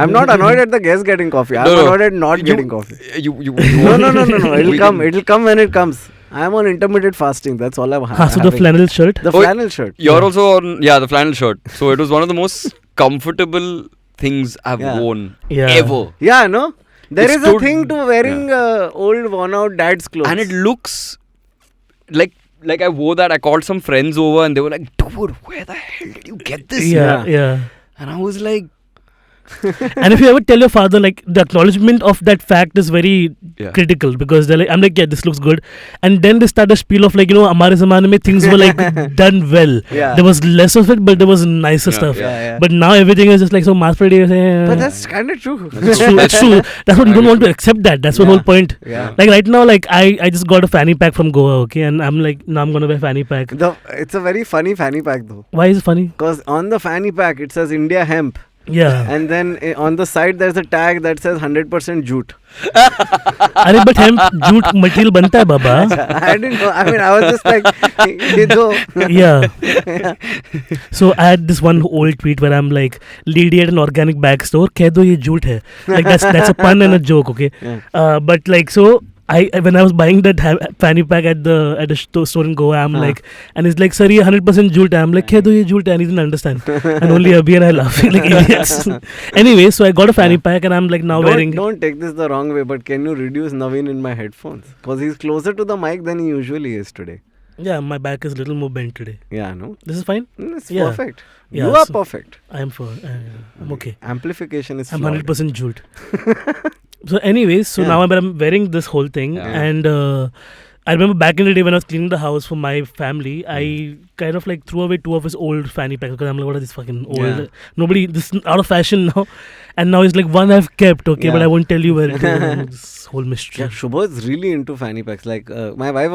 I'm not annoyed at the guest getting coffee. I'm annoyed at not getting coffee. No. It'll come when it comes. I'm on intermittent fasting. That's all I'm having. So the flannel shirt? The flannel shirt. You're also on, the flannel shirt. So it was one of the most comfortable things I've worn ever. Yeah, no? There is a thing to wearing old worn out dad's clothes. And it looks like I wore that. I called some friends over and they were like, dude, where the hell did you get this? Yeah. And I was like... And if you ever tell your father, like, the acknowledgement of that fact is very critical, because they're like, I'm like, this looks good. And then they start a spiel of like, hamare zamane mein things were like done well. Yeah. There was less of it, but there was nicer stuff. But now everything is just like so mass produced. But that's kind of true. That's true. That's what you don't want to accept that. That's the whole point. Yeah. Like right now, like I just got a fanny pack from Goa, okay? And I'm like, now I'm going to wear fanny pack. It's a very funny fanny pack though. Why is it funny? Because on the fanny pack, it says India hemp. Yeah. And then on the side there's a tag that says 100% jute. Arey, but hemp jute material banta hai, baba. I didn't know. I mean, I was just like, yeah. So I had this one old tweet where I'm like, lady at an organic bag store, keh do ye jute hai. Like that's a pun and a joke, okay? Yeah. But like, so when I was buying that fanny pack at the store in Goa, I'm like, and it's like, sir, ye 100% jute hai. I'm like, keh do ye jute hai? And he didn't understand. And only Abhi and I laughing like idiots. Anyway, so I got a fanny pack and I'm like now wearing... Don't take this the wrong way, but can you reduce Navin in my headphones? Because he's closer to the mic than he usually is today. Yeah, my back is a little more bent today. Yeah, no? This is fine? It's perfect. Yeah, you are perfect. I'm okay. Amplification is I'm flawed. 100% jute. So anyways, so now I'm wearing this whole thing and I remember back in the day when I was cleaning the house for my family, I kind of like threw away 2 of his old fanny packs because I'm like, what are these fucking old? Nobody, this is out of fashion now. And now it's like one I've kept, okay, but I won't tell you where it is. This whole mystery. Yeah, Shubha is really into fanny packs. Like my wife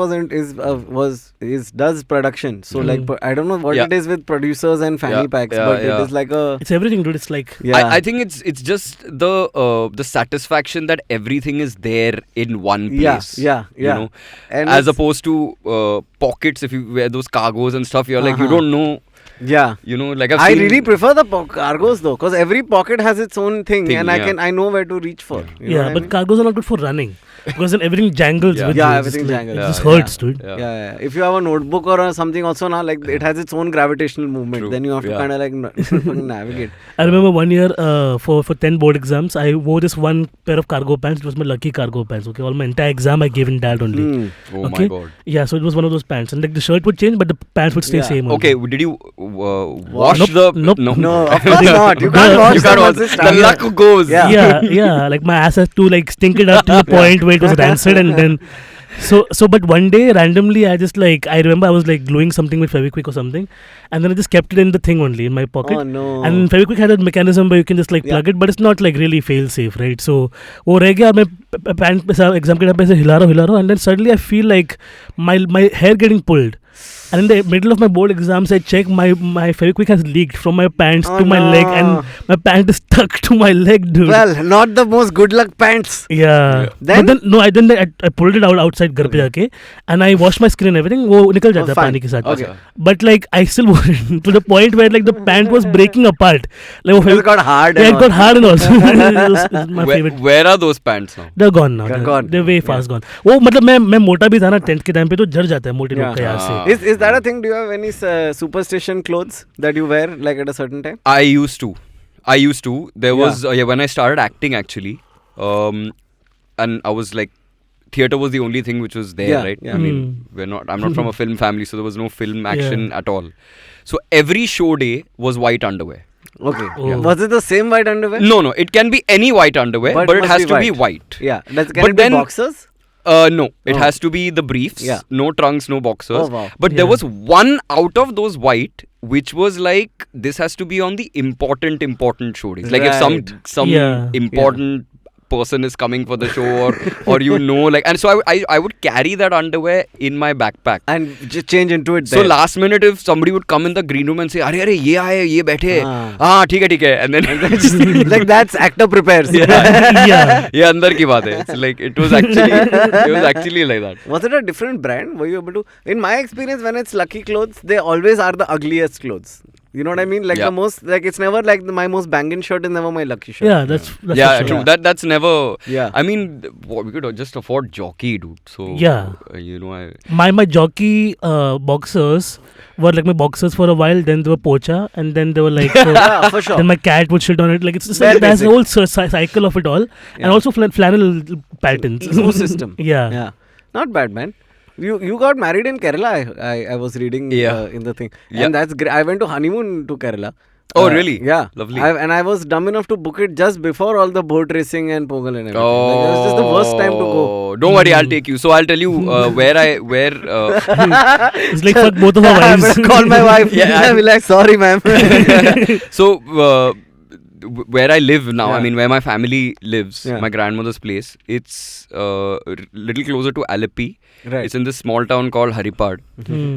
does production. So like I don't know what it is with producers and fanny packs, but it is like it's everything, dude. It's like I think it's just the satisfaction that everything is there in one place. Yeah. You know, and as opposed to pockets. If you wear those cargos and stuff, you're like you don't know. Yeah, you know, like I really prefer the cargos though, because every pocket has its own thing and I know where to reach for. You know but cargos are not good for running because then everything jangles. With everything jangles. It just hurts, dude. Yeah. If you have a notebook or something also now, like it has its own gravitational movement. True. Then you have to kind of like navigate. I remember one year for 10 board exams, I wore this one pair of cargo pants. It was my lucky cargo pants. Okay, all my entire exam I gave in that only. Oh my god. Yeah, so it was one of those pants, and like the shirt would change, but the pants would stay same. Okay, did you wash the? No, of course not. You can't wash the luck goes. Yeah. Like my ass had to like stink it up to the point where it was rancid, and then so but one day randomly I just like I remember I was like gluing something with Fevikwik or something, and then I just kept it in the thing only in my pocket. Oh no. And Fevikwik had a mechanism where you can just like plug it, but it's not like really fail safe, right? So वो रह गया मैं pant पे exam के time पे हिला रहा हूँ, and then suddenly I feel like my hair getting pulled. And in the middle of my board exams, I check my Fevikwik has leaked from my pants to my leg, and my pant is stuck to my leg, dude. Well, not the most good luck pants. Yeah. Then? But then I pulled it out outside घर पे जाके, and I washed my skin and everything. वो निकल जाता है पानी के साथ. Okay. But like I still wore it to the point where like the pant was breaking apart. Like it got hard. Yeah, it got hard and also. It was my favorite. Where are those pants now? They're gone now. They're way fast gone. वो मतलब मैं मोटा भी था ना 10th के time पे तो झड़ जाता है मोटे लोग का यार से. Is that a thing? Do you have any superstition clothes that you wear like at a certain time? I used to. There was when I started acting actually, and I was like, theatre was the only thing which was there, right? Yeah. I mean, I'm not from a film family, so there was no film action at all. So every show day was white underwear. Okay. Oh. Was it the same white underwear? No. It can be any white underwear, but it has to be white. Yeah. Can it be boxers? No, it has to be the briefs. Yeah. No trunks, no boxers. Oh, wow. But there was one out of those white, which was like, this has to be on the important show days. Like if some important person is coming for the show or you know, like, and so I would carry that underwear in my backpack and just change into it there. So last minute if somebody would come in the green room and say अरे ये आए ये बैठे ठीक है and then just, like that's actor prepares. ये अंदर की बात है. It's like it was actually like that. Was it a different brand? Were you able to? In my experience, when it's Lucky clothes, they always are the ugliest clothes. You know what I mean? Like the most, like it's never like my most banging shirt is never my lucky shirt. Yeah, that's true. That's never. Yeah. I mean, we could just afford jockey, dude. So you know, my jockey boxers were like my boxers for a while. Then they were pocha, and then they were like for sure. Then my cat would shit on it. Like it's just like, there's a whole cycle of it all, and also flannel patterns. Ecosystem. Yeah. Not bad, man. You got married in Kerala. I was reading in the thing, and that's great. I went to honeymoon to Kerala. Oh really? Yeah, lovely. And I was dumb enough to book it just before all the boat racing and Pongal and everything. Like, it was just the worst time to go. Don't worry, I'll take you. So I'll tell you where. It's like fuck both of our wives. I better call my wife. I'll be like, sorry, ma'am. So where I live now, Yeah. I mean where my family lives, Yeah. my grandmother's place, it's little closer to Alleppey. Right. It's in this small town called Haripad,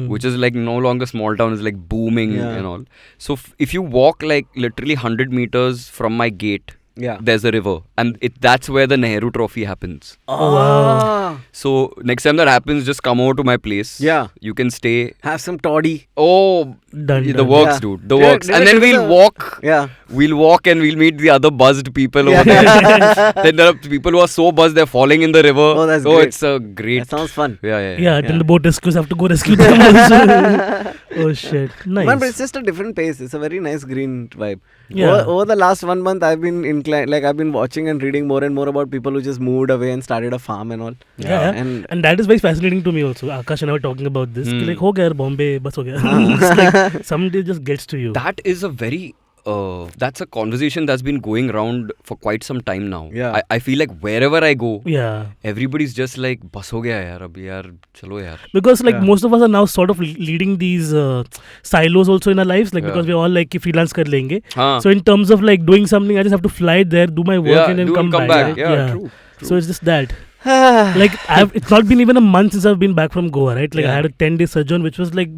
which is like no longer small town, it's like booming and all. So if you walk like literally 100 meters from my gate, there's a river, and that's where the Nehru Trophy happens. Oh wow. So next time that happens, just come over to my place. Yeah. You can stay. Have some toddy. Oh, Done. the works, dude. The works. Did And I then do we'll the- walk. Yeah. We'll walk and we'll meet the other buzzed people over there. Then there are people who are so buzzed they're falling in the river. Oh, that's great. It's a great. That sounds fun. Yeah, then the boat rescues have to go rescue them also. Oh shit. Nice. Man, but it's just a different pace. It's a very nice green vibe. Yeah. Over the last 1 month, I've been inclined, like I've been watching and reading more and more about people who just moved away and started a farm and all. Yeah. And that is very fascinating to me also. Akash and I were talking about this. Like, ho gaya Bombay, bas ho gaya. It's like someday just gets to you. That is a very. That's a conversation that's been going around for quite some time now. Yeah. I feel like wherever I go, everybody's just like, bas ho gaya yaar, abhi yaar, chalo yaar. Because like most of us are now sort of leading these silos also in our lives, like because we're all like freelance kar lenge. So in terms of like doing something, I just have to fly there, do my work and then come back. True. So it's just that. Like it's not been even a month since I've been back from Goa, right? Like I had a 10-day sojourn which was like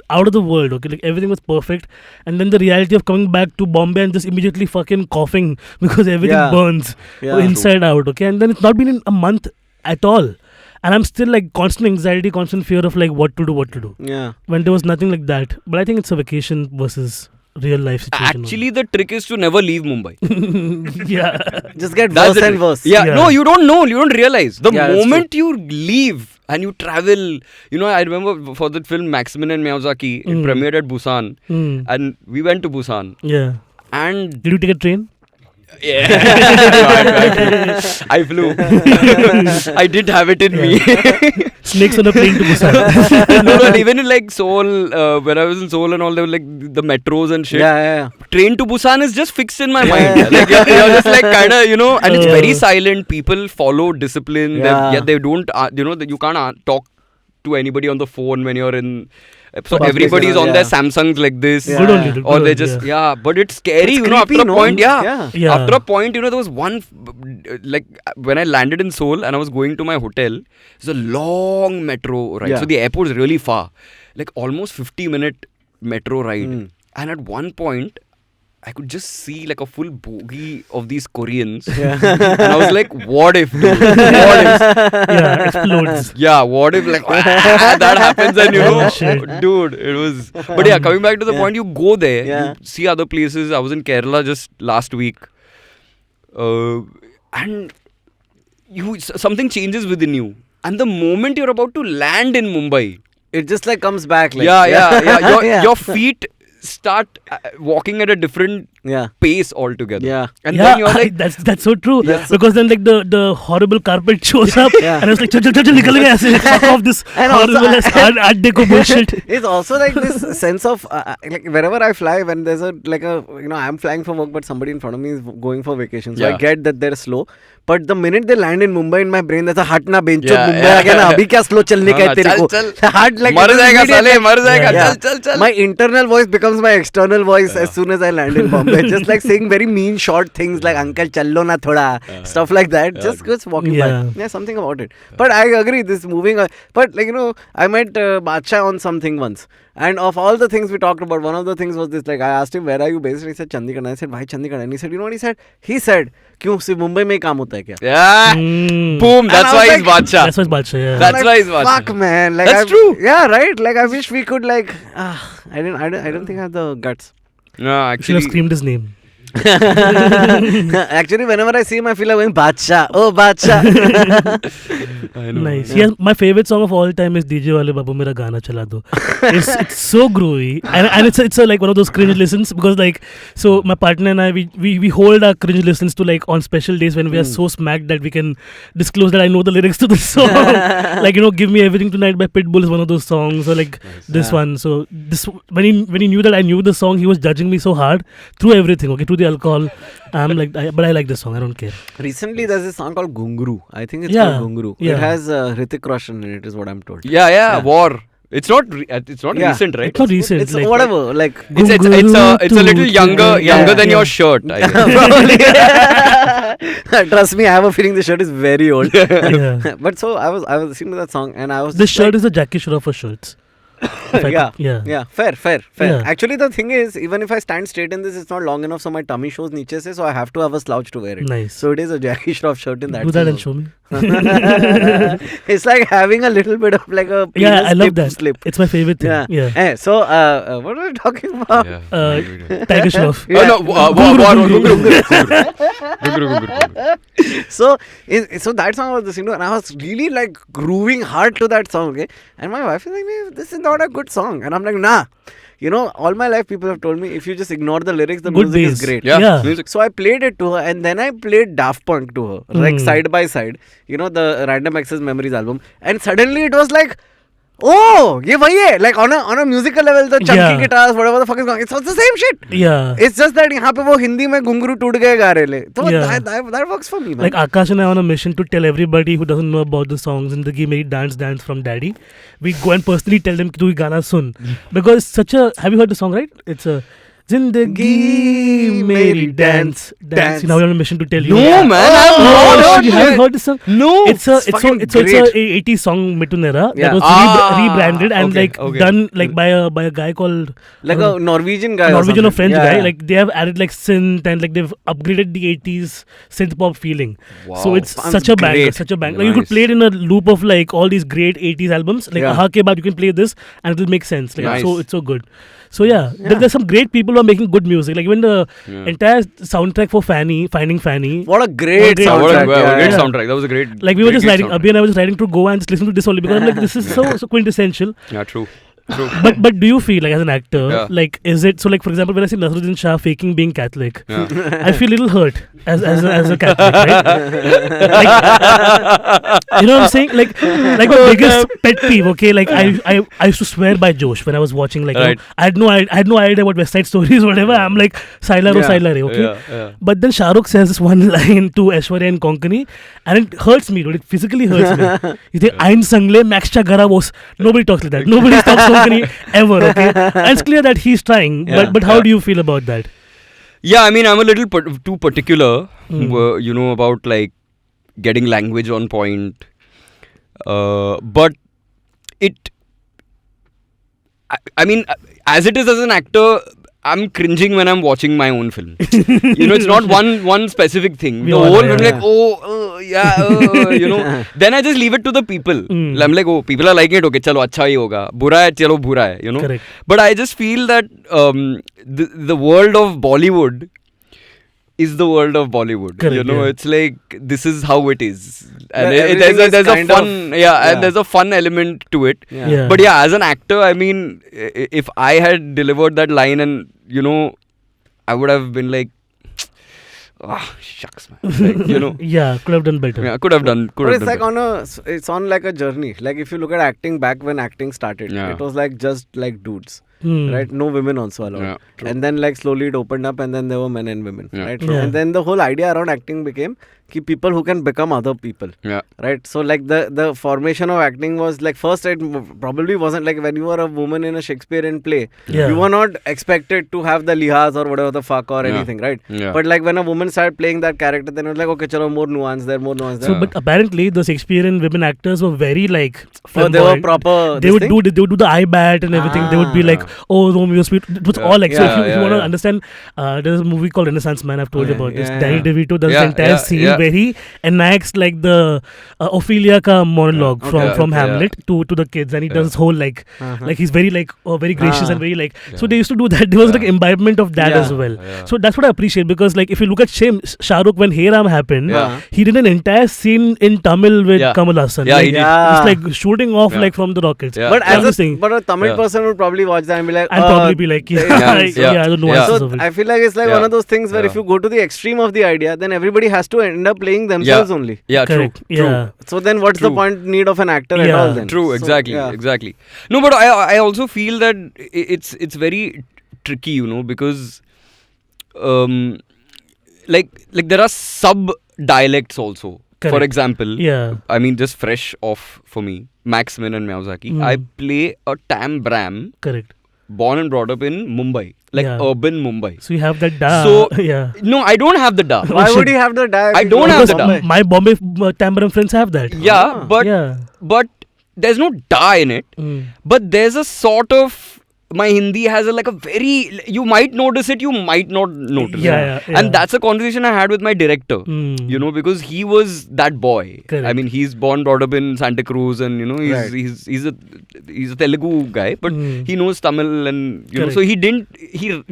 out of the world, okay? Like everything was perfect, and then the reality of coming back to Bombay and just immediately fucking coughing because everything burns inside out, okay? And then it's not been in a month at all, and I'm still like constant anxiety, constant fear of like what to do. Yeah. When there was nothing like that. But I think it's a vacation versus real life situation. Actually, the trick is to never leave Mumbai. Yeah. Just get worse and worse. Yeah, no, you don't know. You don't realize. The Yeah, moment you leave and you travel, you know, I remember for the film Maximilian Miyazaki, it premiered at Busan. And we went to Busan. Yeah. And did you take a train? Yeah. I flew. I did have it in me. Snakes on a plane to Busan. No, even in like Seoul, when I was in Seoul and all, they were like the metros and shit. Yeah. Train to Busan is just fixed in my mind. Like you're just like kind of, you know, and it's very silent. People follow discipline. They don't, you know, you can't talk to anybody on the phone when you're in. So everybody's on their Samsungs like this. Good only. Or they just, but it's scary, It's you know, creepy, after a point, Yeah. After a point, you know, there was one, like, when I landed in Seoul and I was going to my hotel, it's a long metro ride. So the airport is really far. Like, almost 50-minute metro ride. And at one point, I could just see like a full bogie of these Koreans. And I was like, what if, dude? What if? Yeah, explodes. Yeah, what if like that happens and you know, dude, it was. But yeah, coming back to the point, you go there, you see other places. I was in Kerala just last week. And something changes within you. And the moment you're about to land in Mumbai, it just like comes back. Like, Your feet start walking at a different pace altogether. And then you're like, that's so true. Because then like the horrible carpet shows up and it's like chal nikal gaya aise, fuck off this horrible art deco bullshit. It's also like this sense of like wherever I fly, when there's I'm flying for work but somebody in front of me is going for vacation, so I get that they're slow. But the minute they land in Mumbai, in my brain there's a hut na bencho Mumbai aa gaya na, abhi kya slow chalne ka hai tere ko. Heart like mar jayega sale, mar jayega, chal. My internal voice becomes my external voice as soon as I land in Bombay. Just like saying very mean short things like uncle challo na thoda, stuff like that. Just walking by. Yeah, something about it. But I agree, this moving. But like, you know, I met Badshah on something once. And of all the things we talked about, one of the things was this, like I asked him, where are you based? And he said, Chandigarh. And I said, why Chandigarh? And he said, you know what he said? He said, kyun, सिर्फ मुंबई में ही काम होता है क्या? Yeah. Boom. That's why he's Badshah. That's why he's Badshah, yeah. That's why he's Badshah. Fuck, man. Like, That's true. Yeah, right. Like I wish we could like, I don't think I have the guts. Yeah, You should have actually. screamed his name. Actually, whenever I see him, I feel like going Badshah. Oh, Badshah. I know. Nice. Yeah, my favorite song of all time is DJ Wale Babu Mera Gana Chala Do. It's so groovy, and it's like one of those cringe listens, because like, so my partner and I, we hold our cringe listens to like on special days when we are so smacked that we can disclose that I know the lyrics to the song. Like, you know, Give Me Everything Tonight by Pitbull is one of those songs, or like this one. So this, when he knew that I knew the song, he was judging me so hard through everything. Okay, through the alcohol. I'm like, but I like the song. I don't care. Recently, there's this song called Gunguru. I think it's Yeah, called Gunguru. yeah. It has Hrithik Roshan in it, is what I'm told. Yeah, War. It's not Yeah. recent, right? It's not recent. It's like, whatever. Like, It's a little younger than your shirt. I guess. Trust me, I have a feeling the shirt is very old. Yeah. But so I was listening to that song and I was This just shirt is a Jackie Shroff for shirts. yeah. Fair. Yeah. Actually, the thing is, even if I stand straight in this, it's not long enough, so my tummy shows niche se, so I have to have a slouch to wear it. Nice. So it is a Jackie Shroff shirt in that. Do that sense and show me. It's like having a little bit of like a Yeah, penis I love tip that. slip. It's my favorite thing. Yeah. So what are we talking about? Tiger Shroff. Yeah. War. So that song I was listening to, and I was really like grooving hard to that song, okay? And my wife is like, "Man, this is not a good song," and I'm like, "Nah." You know, all my life people have told me if you just ignore the lyrics, the Good music bass. is great. Yeah. Music. So I played it to her, and then I played Daft Punk to her, like side by side. You know, the Random Access Memories album, and suddenly it was like, oh, ye wahi hai. Like on a musical level, the chunky guitars, whatever the fuck is going, it's the same shit. Yeah. It's just that यहाँ पे वो हिंदी में घुंघरू टूट गए गा रहे ले. So Yeah. that works for me, man. Like Aakash and I are on a mission to tell everybody who doesn't know about the songs in the game Dance from Daddy. We go and personally tell them to Gana sun. Because it's such a, have you heard the song, right? It's a Zindagi Meri Dance. You know, we're on a mission to tell you. No, man. You haven't heard this song? No. It's a fucking 80s song Mitunera Yeah. that was rebranded and done like by a guy called like a Norwegian guy. Norwegian or something. French Yeah, guy. yeah. Like they have added like synth and like they've upgraded the 80s synth pop feeling. So it's Sounds such a banger, great. such a banger. Like you could Nice. play it in a loop of like all these great 80s albums. Like Yeah. Aha Ke Baad you can play this and it'll make sense. Like Nice. it's so good. So yeah, there's some great people who are making good music. Like even the entire soundtrack for Finding Fanny. What a great What a soundtrack. Great yeah. soundtrack. That was a great. Like we were great just riding, soundtrack. Abhi and I was just riding to Goa and just listening to this only because I'm like, this is so quintessential. Yeah, true. But do you feel like as an actor, Yeah. like is it so? Like for example, when I see Naseeruddin Shah faking being Catholic, Yeah. I feel a little hurt as a Catholic, right? Like, you know what I'm saying? Like my biggest pet peeve. Okay, like I used to swear by Josh when I was watching. Like Right. I had no idea what West Side Story is, whatever. I'm like Sailaro, okay. Yeah. But then Shah Rukh says this one line to Aishwarya and Konkani, and it hurts me, dude. It physically hurts me. You think Ain Sangle, Max Gara was. Nobody talks like that. Nobody talks Konkani ever, okay? And it's clear that he's trying. But how do you feel about that? Yeah, I mean, I'm a little too particular, you know, about like getting language on point. But I mean, as it is as an actor, I'm cringing when I'm watching my own film. You know, it's not one specific thing. We The all whole are, film, like, you know. Then I just leave it to the people. I'm like, oh, people are liking it. Okay, chalo, acha hi hoga. Bura hai, chalo, bura hai. You know. Correct. But I just feel that the world of Bollywood is the world of Bollywood. Correct, you know, yeah. it's like this is how it is, and everything is there's a kind fun of- and there's a fun element to it. Yeah. But yeah, as an actor, I mean, if I had delivered that line and you know, I would have been like, shucks, man. Like, you know, Yeah, could have done better. yeah, could have done. But it's like it's on like a journey. Like if you look at acting back when acting started, Yeah. it was like just like dudes, Hmm. right? No women also allowed. Yeah, true. And then like slowly it opened up, and then there were men and women, Yeah. right? Yeah. And then the whole idea around acting became ki people who can become other people. Yeah. Right, so like the formation of acting was like first it probably wasn't like when you were a woman in a Shakespearean play, Yeah. you were not expected to have the lihaz or whatever the fuck or Yeah. anything, right? Yeah. But like when a woman started playing that character, then it was like okay, chalo, more nuance there. So, but apparently the Shakespearean women actors were very like Oh, they were flamboyant. proper. They would do the eye bat and everything. They would be like oh, Romeo Sweet. It was all like, so if you want to understand, there's a movie called Renaissance Man, I've told you about this. Danny DeVito does the entire scene where he enacts like the Ophelia ka monologue from Hamlet to the kids, and he does this whole like he's very like very gracious and very like, so they used to do that. There was like imbibement of that as well. So that's what I appreciate, because like if you look at Shah Rukh when Hey Ram happened, he did an entire scene in Tamil with Kamal Hassan. It's like shooting off like from the rockets. But a Tamil person would probably watch that and be like, probably be like, I don't know. So I feel like it's like one of those things where if you go to the extreme of the idea, then everybody has to end up playing themselves only. Yeah, correct. True. So then what's the need of an actor at all then? True, exactly. No, but I also feel that it's very tricky, you know, because like there are sub dialects also. Correct. For example, I mean, just fresh off for me, Max Min and Miyazaki. I play a Tam Bram. Correct. Born and brought up in Mumbai, like urban Mumbai. So you have that da. So no, I don't have the da. Why would he have the da? I don't have the da. My Bombay Tam Bram friends have that. Yeah, but there's no da in it. But there's a sort of, my Hindi has a very, you might notice it, you might not notice it. And that's a conversation I had with my director, you know, because he was that boy. Correct. I mean, he's brought up in Santa Cruz, and you know, he's a Telugu guy, but he knows Tamil, and you know, so he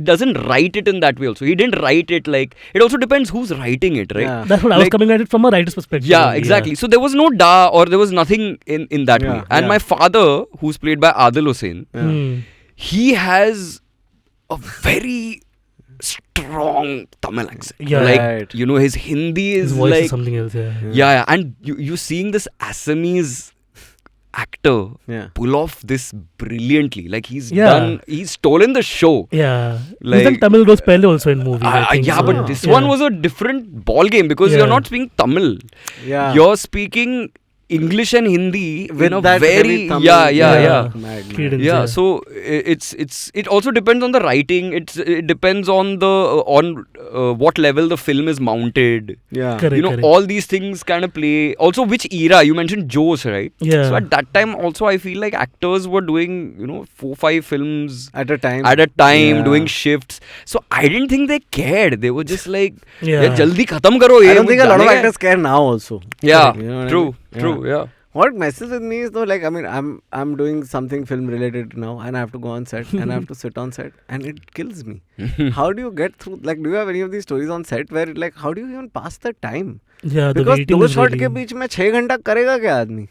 doesn't write it in that way also. He didn't write it like, it also depends who's writing it, right? Yeah. That's what I was coming at it from a writer's perspective. Yeah, exactly. So there was no da, or there was nothing in that way. And my father, who's played by Adil Hussain, he has a very strong Tamil accent. You know, his Hindi is his voice like is something else. And you seeing this Assamese actor pull off this brilliantly. Like he's stolen the show. Yeah. Like, he's done Tamil roles pehle also in movies. But this one was a different ball game, because you're not speaking Tamil. Yeah. You're speaking English and Hindi with in a that very Mad. So it also depends on the writing. It depends on what level the film is mounted. Correct. All these things kind of play. Also, which era you mentioned, Josh, right? So at that time also, I feel like actors were doing 4-5 films at a time doing shifts. So I didn't think they cared. They were just like, jaldi khatam karo. I don't think a lot of actors care now also. True. Yeah. What messes with me is though, like, I mean, I'm doing something film related now, and I have to go on set and I have to sit on set, and it kills me. How do you get through? Like, do you have any of these stories on set where, like, how do you even pass the time? Yeah, because दो shot के बीच में 6 घंटा करेगा क्या आदमी?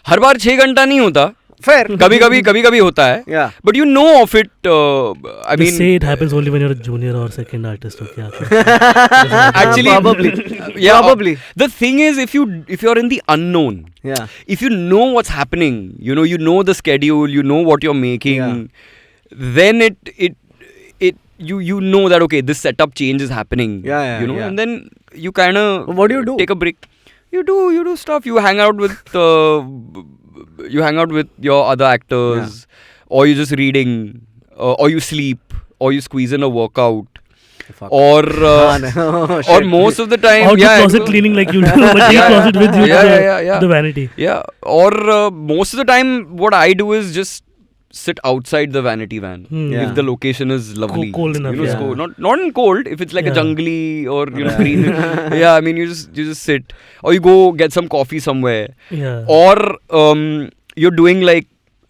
हर बार 6 घंटा नहीं होता. Fair. कभी होता है. Yeah. But you know of it. I mean, say it happens only when you're a junior or second artist. Okay. Actually, probably. The thing is, if you're in the unknown, if you know what's happening, you know the schedule, you know what you're making, then you know that okay, this setup change is happening. And then you kind of what do you do? Take a break. You do stuff. You hang out with your other actors, or you're just reading, or you sleep, or you squeeze in a workout, or most of the time, or closet cleaning like you do, but take closet with you to the vanity. Yeah, or most of the time, what I do is just sit outside the vanity van if the location is lovely, cold enough, not in cold, if it's like a jungly or green. I mean, you just sit, or you go get some coffee somewhere, or you're doing like,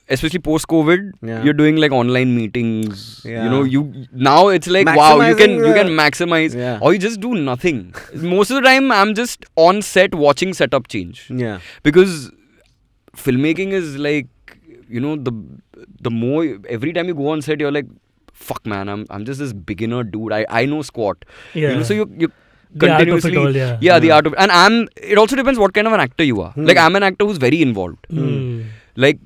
especially post COVID, you're doing like online meetings. You now it's like wow, you can maximize, or you just do nothing. Most of the time I'm just on set watching setup change, because filmmaking is like, the more, every time you go on set, you're like, fuck man, I'm just this beginner dude. I know squat. So you continuously, the art of, and it also depends what kind of an actor you are. Like, I'm an actor who's very involved. Like,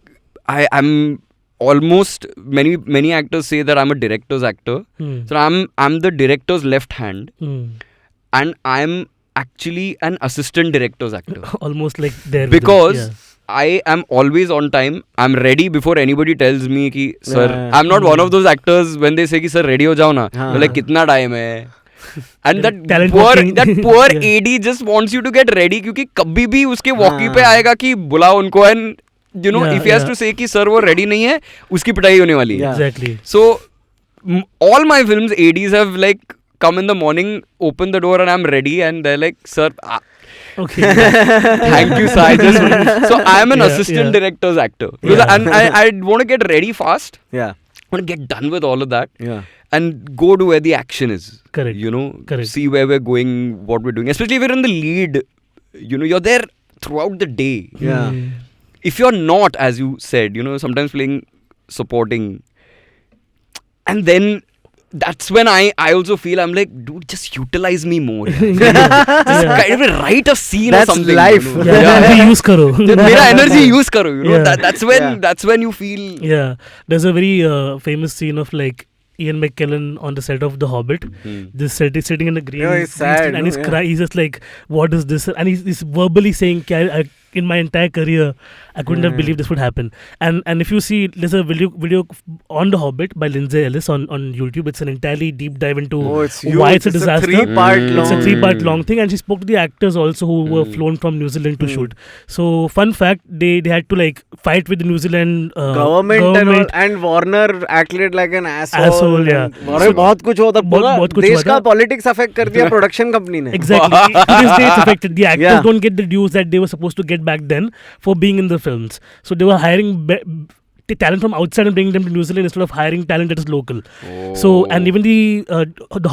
I'm almost, many actors say that I'm a director's actor. So I'm the director's left hand, and I'm actually an assistant director's actor. Almost like there, because I am always on time. I'm ready before anybody tells me ki, sir, I'm not one of those actors when they say ki, sir, ready ho jao na. You're like, kitna time hai? And that poor AD just wants you to get ready, क्योंकि कभी भी उसके walkie पे आएगा कि बुलाओ उनको, and if he has to say कि sir वो ready नहीं है, उसकी पिटाई होने वाली है. Exactly. So all my films, ADs have like come in the morning, open the door, and I'm ready, and they're like, sir. Okay. Thank you, sir. So I am an assistant director's actor. And I want to get ready fast. Yeah. I want to get done with all of that. Yeah. And go to where the action is. Correct. Correct. See where we're going, what we're doing. Especially if you're in the lead, you're there throughout the day. Yeah. If you're not, as you said, sometimes playing supporting, and then that's when I also feel I'm like, dude, just utilize me more. Just kind of write a scene that's or something. Life. Use karo. Mera energy use karo. That's when you feel. Yeah. There's a very famous scene of like Ian McKellen on the set of The Hobbit. This set is sitting in the green. He's sad. And he's crying. He's just like, what is this? And he's verbally saying, in my entire career, I couldn't have believed this would happen. And if you see, there's a video on The Hobbit by Lindsay Ellis on YouTube. It's an entirely deep dive into why it's a disaster. It's a 3-part long thing. And she spoke to the actors also who were flown from New Zealand to shoot. So, fun fact, they had to like fight with the New Zealand government and Warner acted like an asshole. Yeah. बहुत कुछ होता पूरा देश का politics affect कर दिया production company ने. Exactly. To this day it's affected. The actors don't get the dues that they were supposed to get back then for being in the films. So they were hiring talent from outside and bringing them to New Zealand instead of hiring talent that is local. So, and even the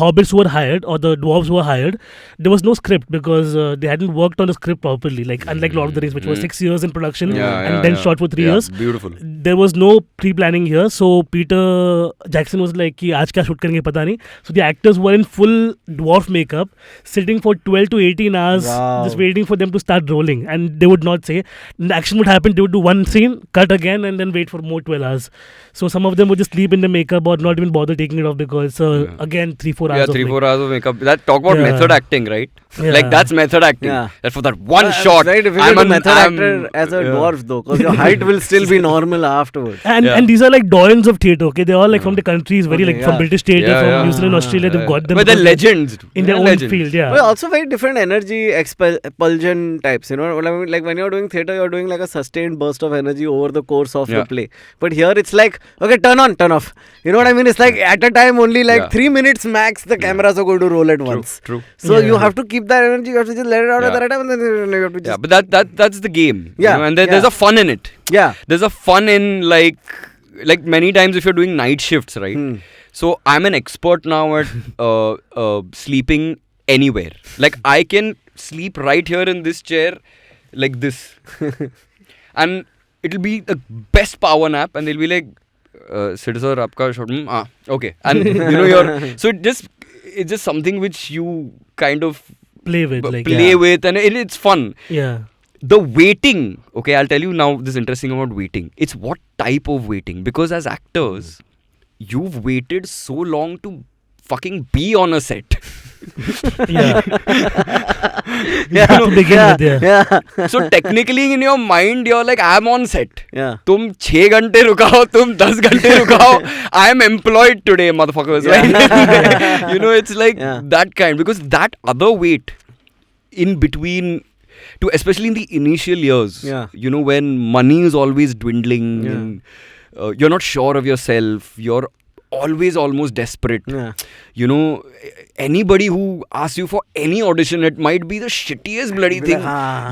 hobbits who were hired or the dwarves who were hired, there was no script because they hadn't worked on the script properly. Like unlike Lord of the Rings, which was 6 years in production and then shot for 3 years. Beautiful. There was no pre-planning here. So Peter Jackson was like, "Ki aaj kya shoot karenge pata nahi." So the actors were in full dwarf makeup, sitting for 12 to 18 hours, just waiting for them to start rolling. And they would not say. The action would happen. They would do one scene, cut again, and then wait for more 12 hours. So some of them would just sleep in the makeup or not even bother taking it off because again 3-4 hours. Yeah, 3-4 hours of makeup. That talk about method acting, right? Like that's method acting. That for that one shot. Right, if you're a method actor as a dwarf though, because your height will still be normal afterwards. And these are like doyens of theatre. Okay, they're all like from the countries, very like from British theatre, from New Zealand, Australia. They've got them. But they're legends in their own field. Yeah. But also very different energy expulsion types. Like when you're doing theatre, you're doing like a sustained burst of energy over the course of the play. But here it's like, okay, turn on, turn off. You know what I mean? It's like at a time only like 3 minutes max the cameras are going to roll at once. True. So you have to keep that energy, you have to just let it out at that time and then you have to just... Yeah, but that's the game. Yeah. And there's a fun in it. Yeah. There's a fun in like many times if you're doing night shifts, right? So I'm an expert now at sleeping anywhere. Like I can sleep right here in this chair like this. And it'll be the best power nap and they'll be like, Sid sir, aapka shot, okay. And so it's just something which you kind of play with and it's fun. Yeah. The waiting, okay, I'll tell you now this interesting about waiting. It's what type of waiting, because as actors, you've waited so long to fucking be on a set. So technically in your mind you're like, I'm on set. Tum 6 ghante rukao, tum 10 ghante rukao. I am employed today, motherfuckers. Right? It's like that kind, because that other wait in between, especially in the initial years, when money is always dwindling, and, you're not sure of yourself, you're always almost desperate. Anybody who asks you for any audition, it might be the shittiest bloody thing.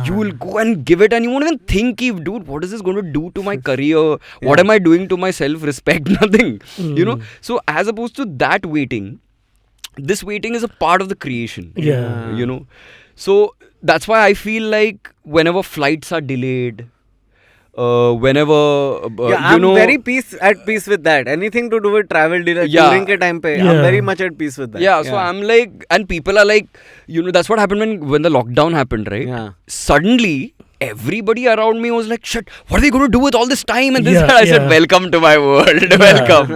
You will go and give it and you won't even think, dude, what is this going to do to my career? What am I doing to my self-respect? Nothing. So as opposed to that waiting, this waiting is a part of the creation. So that's why I feel like whenever flights are delayed, whenever I'm very at peace with that. Anything to do with travel delay during ke time pe, I'm very much at peace with that. So I'm like, and people are like, that's what happened when the lockdown happened, right? Suddenly everybody around me was like, shit, what are they going to do with all this time? And I said, welcome to my world. Welcome.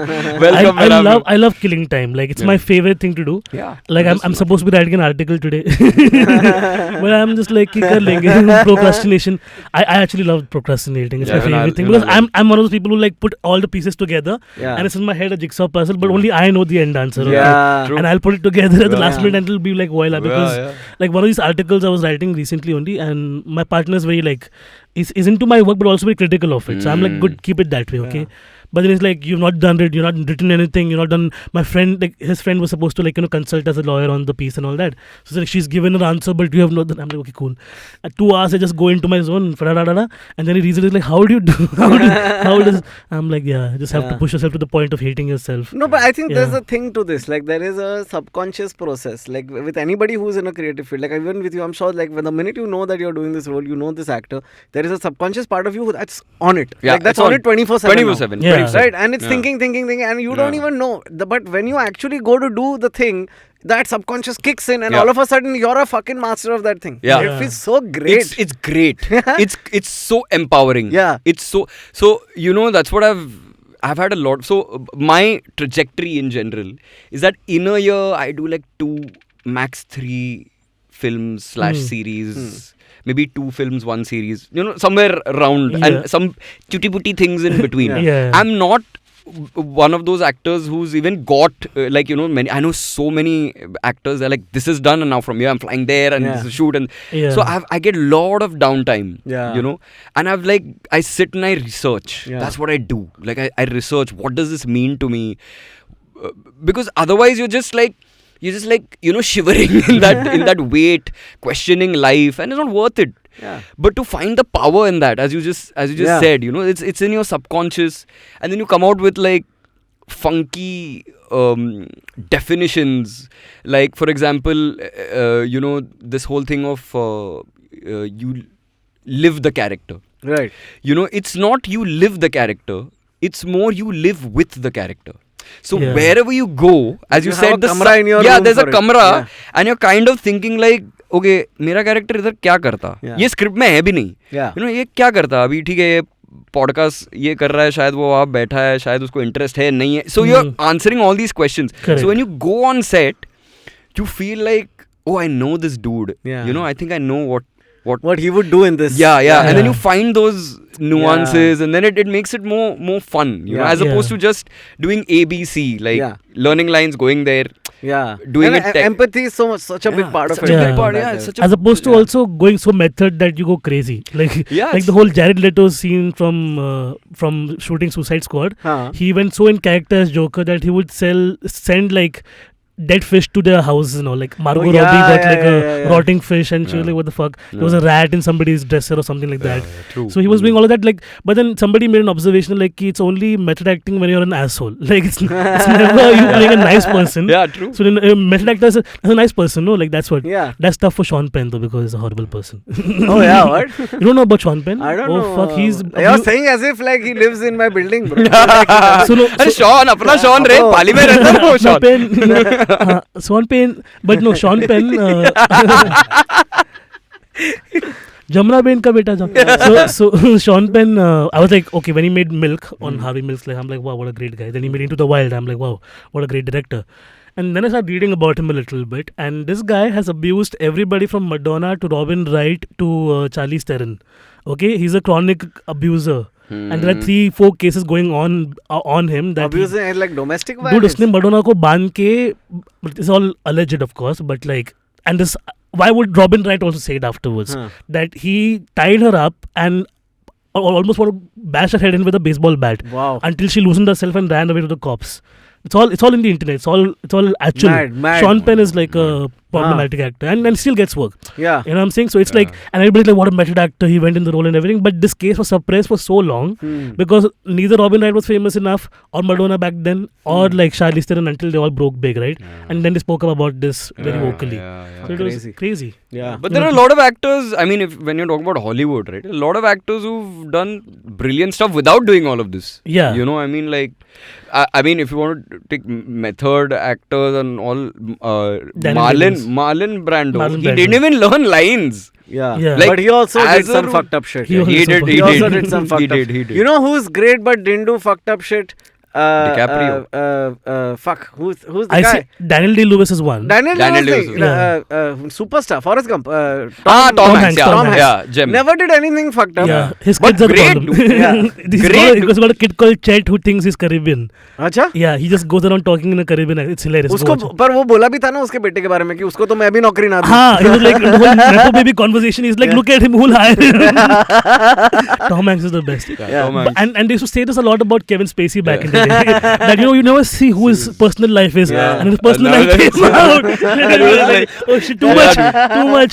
I love killing time. Like, it's my favorite thing to do. Like, I'm supposed to be writing an article today. But I'm just like, procrastination. I actually love procrastinating. It's my favorite thing. Because I'm one of those people who like put all the pieces together. And it's in my head a jigsaw puzzle, but only I know the end answer. And I'll put it together at the last minute and it'll be like voila. Because like one of these articles I was writing recently only, and my partner's very like is into my work, but also very critical of it. So I'm like, good, keep it that way, okay? But then it's like, you've not done it, you've not written anything, you've not done. My friend, like his friend was supposed to consult as a lawyer on the piece and all that. So it's like, she's given her answer, but you have not done. I'm like, okay, cool. At 2 hours, I just go into my zone, and then he reads it, like, how do you do? How does? I'm like, yeah, just have to push yourself to the point of hating yourself. No, but I think there's a thing to this. Like, there is a subconscious process. Like, with anybody who's in a creative field, like even with you, I'm sure, like, when the minute you know that you're doing this role, you know this actor, there is a subconscious part of you that's on it. Yeah, like, that's on it 24/7. 24/7. Yeah. Right? And it's thinking, and you don't even know. But when you actually go to do the thing, that subconscious kicks in, and all of a sudden you're a fucking master of that thing. Yeah. It feels so great. It's great. it's so empowering. Yeah. It's so that's what I've had a lot. So my trajectory in general is that in a year I do like 2, max 3 films / series. Maybe 2 films, 1 series, somewhere around, and some cutie-putty things in between. I'm not one of those actors who's even got many. I know so many actors. They're like, this is done, and now from here I'm flying there and this is shoot, and so I get a lot of downtime. And I sit and I research. That's what I do. Like I research. What does this mean to me? Because otherwise you're just shivering in that weight, questioning life, and it's not worth it. But to find the power in that, as you just said, it's in your subconscious, and then you come out with like funky definitions. Like, for example, this whole thing of you live the character. Right. It's not you live the character. It's more you live with the character. So wherever you go, as you said, there's a camera, and you're kind of thinking like, okay, मेरा character इधर क्या करता? ये script में है भी नहीं. ये क्या करता? अभी ठीक है, ये podcast ये कर रहा है, शायद वो वहाँ बैठा है, शायद उसको interest है, नहीं है. So you're answering all these questions. Correct. So when you go on set, you feel like, oh, I know this dude. I think I know what he would do in this. And then you find those nuances, and then it makes it more fun, as opposed to just doing ABC, like learning lines, going there, doing it. Empathy is such a big part of it. Big part, as opposed to also going so method that you go crazy, like the whole Jared Leto scene from shooting Suicide Squad. He went so in character as Joker that he would send like dead fish to their houses, like Margot Robbie got a rotting fish, and she was like, what the fuck, there was a rat in somebody's dresser or something like that. True. So he was doing all of that, like, but then somebody made an observation like, it's only method acting when you're an asshole, like it's never you playing a nice person. True. So then method actor is a nice person, no, like that's what. That's tough for Sean Penn though, because he's a horrible person. What? You don't know about Sean Penn? I don't know. Fuck, you're saying as if like he lives in my building, bro. Sean, apna Sean re, Pali mein rehta hai wo Sean. Sean Penn, but no, Sean Penn. Jamna Bain ka beta. So Sean Penn, I was like, okay, when he made Milk on Harvey Milk's Life, I'm like, wow, what a great guy. Then he made Into the Wild. I'm like, wow, what a great director. And then I started reading about him a little bit, and this guy has abused everybody from Madonna to Robin Wright to Charlize Theron. Okay, he's a chronic abuser. And there are 3-4 cases going on him. That abusing like domestic violence. Dude, उसने Madonna को बांध के, it's all alleged, of course, but like, and this, why would Robin Wright also say it afterwards? That he tied her up and almost want to bash her head in with a baseball bat. Wow. Until she loosened herself and ran away to the cops. It's all in the internet. It's all actual. Mad. Sean Penn is like a problematic actor and still gets work. Yeah. You know what I'm saying? So it's like, and everybody's like, what a method actor, he went in the role and everything. But this case was suppressed for so long because neither Robin Wright was famous enough or Madonna back then or like Charlize Theron until they all broke big, right? And then they spoke about this very vocally. So it was crazy. Yeah. But there are a lot of actors, I mean, when you're talking about Hollywood, right? A lot of actors who've done brilliant stuff without doing all of this. Yeah. You know, I mean, like, I mean, if you want to take method actors and all, Marlon Brando, he didn't even learn lines. Yeah. Like, but he also did some fucked up shit. He also did some fucked up shit. You know who's great but didn't do fucked up shit? DiCaprio. Fuck. Who's the guy? say Daniel Day-Lewis is one. Daniel Day-Lewis. Superstar. Forrest Gump. Tom Hanks. Tom Hanks. Yeah, Gem. Never did anything fucked up. Yeah, his But kids are the great, problem. dude. Yeah. He's got a kid called Chet who thinks he's Caribbean. अच्छा? Yeah, he just goes around talking in a Caribbean accent. It's hilarious. Go उसको watch it. पर वो बोला भी था ना उसके बेटे के बारे में कि उसको तो मैं भी नौकरी ना दूं. हाँ, it was like the whole Nepo baby conversation. He's like, look at him, who'll hire him? Tom Hanks is the best. Tom Hanks. And they used to say this a lot about Kevin Spacey back in the day. That you never see who his personal life is, and his personal life came out. And it was like, oh shit, too much.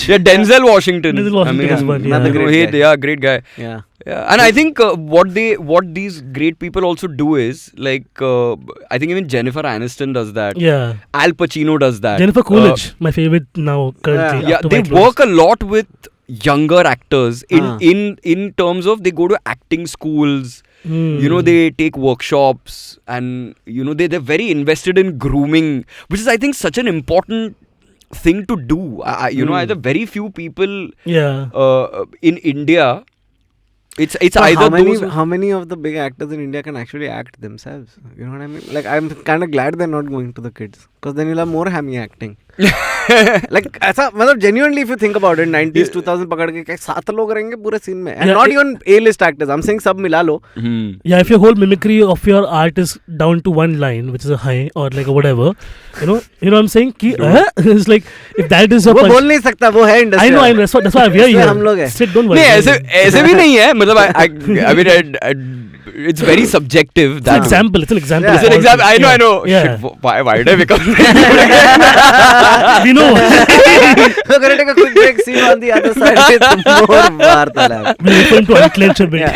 Yeah, Denzel Washington. Denzel Washington is one, yeah. Another great guy. Yeah, great guy. Yeah. Yeah, and I think what these great people also do is like I think even Jennifer Aniston does that. Yeah. Al Pacino does that. Jennifer Coolidge, my favorite now currently. Yeah, after they White Lotus. work a lot with younger actors in terms of they go to acting schools. You know, they take workshops, and you know they're very invested in grooming, which is I think such an important thing to do. You know, either very few people in India. It's So either how many of the big actors in India can actually act themselves? You know what I mean? Like, I'm kind of glad they're not going to the kids, because then you'll have more hammy acting. Like ऐसा मतलब genuinely if you think about it, 90s 2000 पकड़ के क्या 7 लोग रहेंगे पूरे scene में, and not even A-list actors. I'm saying सब मिला लो. Yeah, if your whole mimicry of your art is down to one line, which is a high or like a whatever, you know what I'm saying? कि it's like if that is your वो punch. बोल नहीं सकता, वो है industry. I know, that's why we are here. हम लोग हैं. Sit, don't worry. नहीं ऐसे भी नहीं है मतलब I mean it's very subjective. It's an example. It's an example. It's an example. I know. Yeah. Shit, why did I become? We know. We're going to take a quick break. See you on the other side with more Varta Lab. We're going to unclench a bit.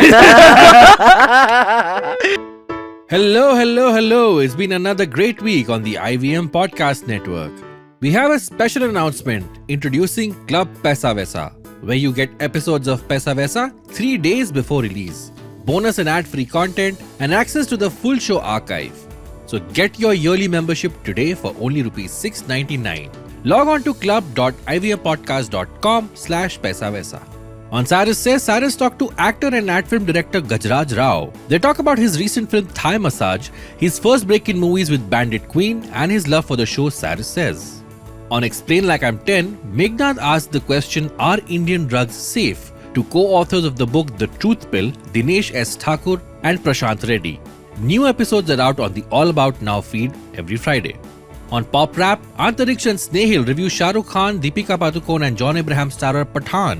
Hello. It's been another great week on the IVM Podcast Network. We have a special announcement introducing Club Paisa Vaisa, where you get episodes of Paisa Vaisa 3 days before release, bonus and ad-free content, and access to the full show archive. So get your yearly membership today for only rupees $6.99. Log on to club.ivmpodcast.com/paisavaisa. On Cyrus Says, Cyrus talked to actor and ad film director Gajraj Rao. They talk about his recent film Thai Massage, his first break in movies with Bandit Queen, and his love for the show Cyrus Says. On Explain Like I'm 10, Meghnad asked the question, are Indian drugs safe? To co-authors of the book The Truth Pill, Dinesh S. Thakur and Prashant Reddy. New episodes are out on the All About Now feed every Friday. On Pop Rap, Antariksh and Snehil review Shah Rukh Khan, Deepika Padukone and John Abraham starrer Pathaan.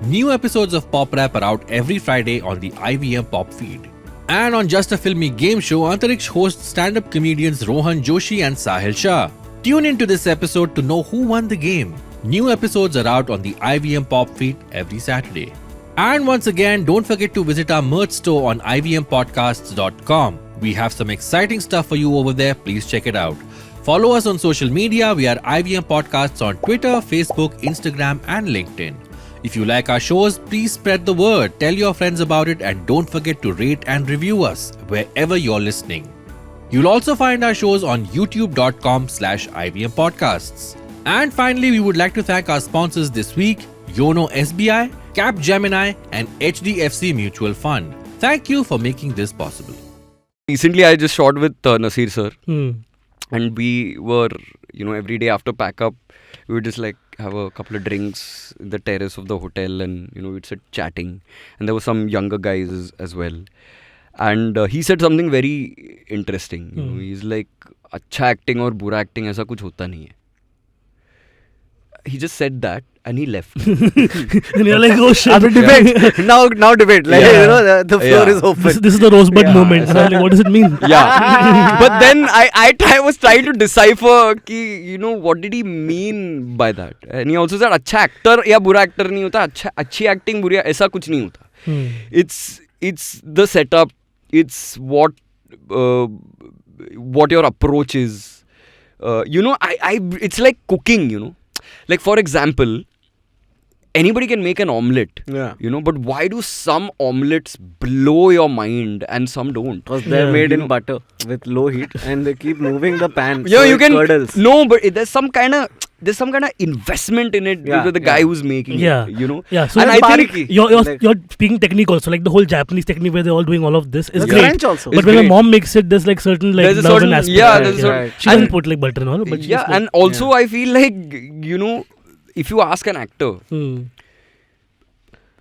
New episodes of Pop Rap are out every Friday on the IVM Pop feed. And on Just a Filmy Game Show, Antariksh hosts stand-up comedians Rohan Joshi and Sahil Shah. Tune into this episode to know who won the game. New episodes are out on the IVM Pop feed every Saturday. And once again, don't forget to visit our merch store on ivmpodcasts.com. We have some exciting stuff for you over there. Please check it out. Follow us on social media. We are IVM Podcasts on Twitter, Facebook, Instagram, and LinkedIn. If you like our shows, please spread the word. Tell your friends about it, and don't forget to rate and review us wherever you're listening. You'll also find our shows on youtube.com/IVM Podcasts. And finally, we would like to thank our sponsors this week, Yono SBI, Capgemini, and HDFC Mutual Fund. Thank you for making this possible. Recently, I just shot with Naseer sir, Hmm. and we were, every day after pack up, we would just like have a couple of drinks in the terrace of the hotel, and we'd sit chatting, and there were some younger guys as well. And he said something very interesting. He's like, अच्छा acting और बुरा acting ऐसा कुछ होता नहीं है. He just said that and he left. And you're like, oh shit. Debate. Now debate. Like, the floor is open. This is the rosebud moment. So I'm like, what does it mean? Yeah. But then I was trying to decipher ki, what did he mean by that? And he also said, अच्छा actor या बुरा actor नहीं होता. अच्छी acting बुरी ऐसा कुछ नहीं होता. It's the setup. It's what your approach is. It's like cooking, Like, for example, anybody can make an omelette, but why do some omelettes blow your mind and some don't? Because they're made in butter with low heat and they keep moving the pan. Yeah, so you it can. curdles. No, but there's some kind of there's some kind of investment in it with the guy who's making it, you know. Yeah, so and I think you're speaking technique also, like the whole Japanese technique where they're all doing all of this is great. French also. But when my mom makes it, there's like certain like there's a love certain, and aspect. there's a certain, She doesn't put like butter and all, but and also I feel like, you know, if you ask an actor,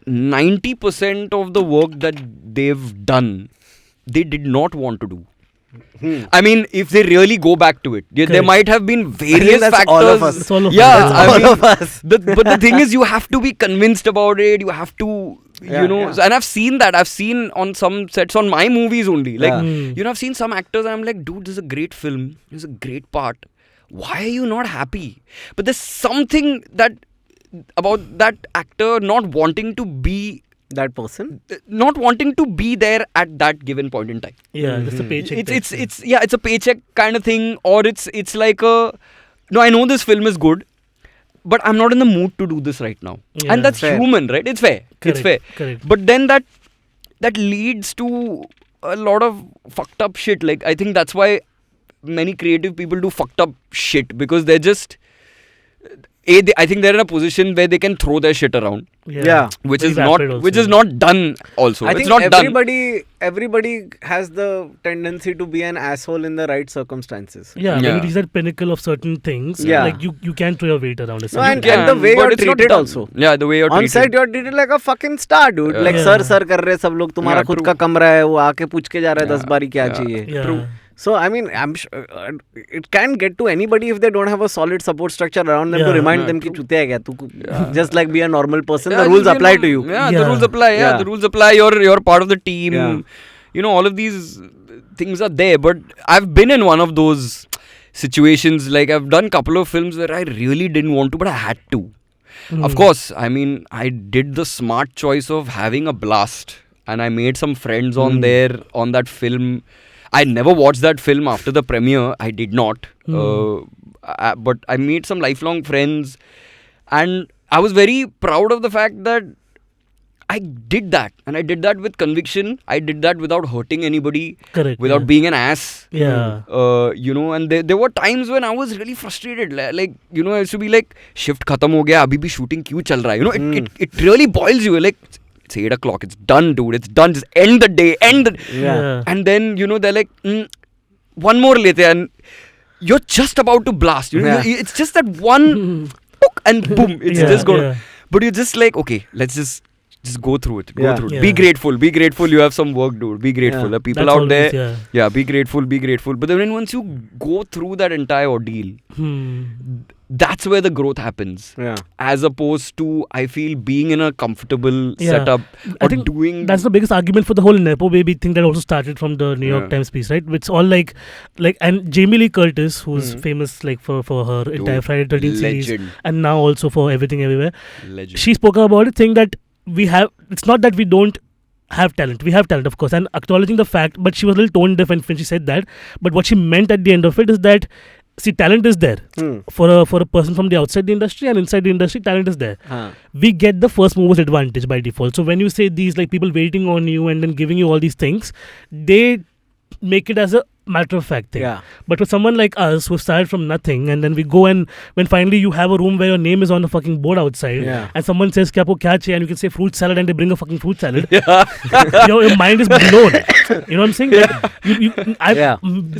90% of the work that they've done, they did not want to do. I mean, if they really go back to it, there might have been various factors. All of us. It's all of all of us. But the thing is, you have to be convinced about it. You have to, you know. And I've seen that. I've seen on some sets on my movies only. Like, you know, I've seen some actors and I'm like, dude, this is a great film. This is a great part. Why are you not happy? But there's something about that actor not wanting to be that person, not wanting to be there at that given point in time. Yeah, just a paycheck. It's a paycheck kind of thing, or it's like no, I know this film is good, but I'm not in the mood to do this right now. Yeah. And that's fair. human, right? It's fair. Correct, It's fair. correct. But then that leads to a lot of fucked up shit. Like, I think that's why many creative people do fucked up shit, because they're just I think they're in a position where they can throw their shit around. Yeah. Which Very is rapid also. which is not done also. I it's think not everybody has the tendency to be an asshole in the right circumstances. Yeah, when you reach that pinnacle of certain things, like you can't throw your weight around it. No, and the way you're treated also. Yeah, the way you're on treated. set you're treated like a fucking star, dude. Like sir कर रहे सब लोग, तुम्हारा खुद का कमरा है, वो आके पूछ के जा रहा है 10 बारी क्या चाहिए. True. So, I mean, I'm sure it can get to anybody if they don't have a solid support structure around them to remind them कि चूतिया है क्या, तू just like be a normal person. The rules apply to you. Yeah, the rules apply. Yeah, the rules apply. You're part of the team. Yeah. You know, all of these things are there. But I've been in one of those situations. Like, I've done a couple of films where I really didn't want to, but I had to. Of course, I mean, I did the smart choice of having a blast, and I made some friends on that film. I never watched that film after the premiere. I did not. But I made some lifelong friends. And I was very proud of the fact that I did that. And I did that with conviction. I did that without hurting anybody. Correct. Without being an ass. Yeah. You know, and there were times when I was really frustrated. Like, you know, I used to be like, shift khatam ho gaya, abhi bhi shooting kyun chal raha hai? You know, it really boils you. Like, it's 8 o'clock. It's done, dude. It's done. Just end the day. Yeah. And then, you know, they're like, one more lete. And you're just about to blast. You know, it's just that one and boom. It's just going. Yeah. But you're just like, okay, let's just go through it. Go through it. Yeah. Be grateful. Be grateful. You have some work, dude. Be grateful. Yeah. The people That's out always, there. Be grateful. Be grateful. But then once you go through that entire ordeal, that's where the growth happens. Yeah. As opposed to, I feel, being in a comfortable setup. I think that's the biggest argument for the whole Nepo baby thing that also started from the New York Times piece, right? It's all like, and Jamie Lee Curtis, who's famous like for her entire Friday 13th series, and now also for Everything Everywhere. Legend. She spoke about it, saying that it's not that we don't have talent. We have talent, of course, and acknowledging the fact, but she was a little tone deaf when she said that. But what she meant at the end of it is that, see, talent is there for a person from the outside the industry, and inside the industry, talent is there. We get the first mover's advantage by default. So when you say these, like, people waiting on you and then giving you all these things, they make it as a matter of fact thing. Yeah. But for someone like us who started from nothing, and then we go, and when finally you have a room where your name is on the fucking board outside, and someone says kya aapko kya chahiye, and you can say fruit salad, and they bring a fucking fruit salad, your mind is blown. You know what I'm saying? Like,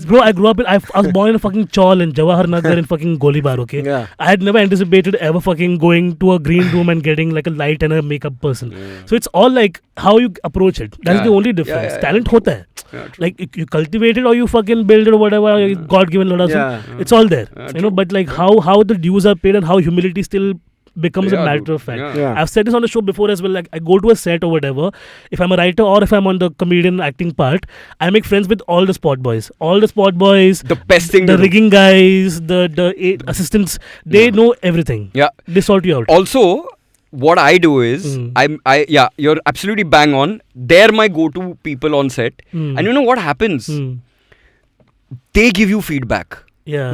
bro, I grew up I was born in a fucking chawl in Jawahar Nagar in fucking Golibar, okay? Yeah. I had never anticipated ever fucking going to a green room and getting like a light and a makeup person. So it's all like how you approach it. That's the only difference. Talent hota hai. Like, you cultivate it or you fucking build it or whatever, God given loda. It's all there. You know, but like how the dues are paid and how humility still becomes a matter of fact. I've said this on the show before as well. Like, I go to a set or whatever, if I'm a writer or if I'm on the comedian acting part, I make friends with all the spot boys. The best thing, the rigging guys, the assistants, they know everything. Yeah. They sort you out. Also, what I do is, you're absolutely bang on. They're my go-to people on set. And you know what happens? They give you feedback. Yeah.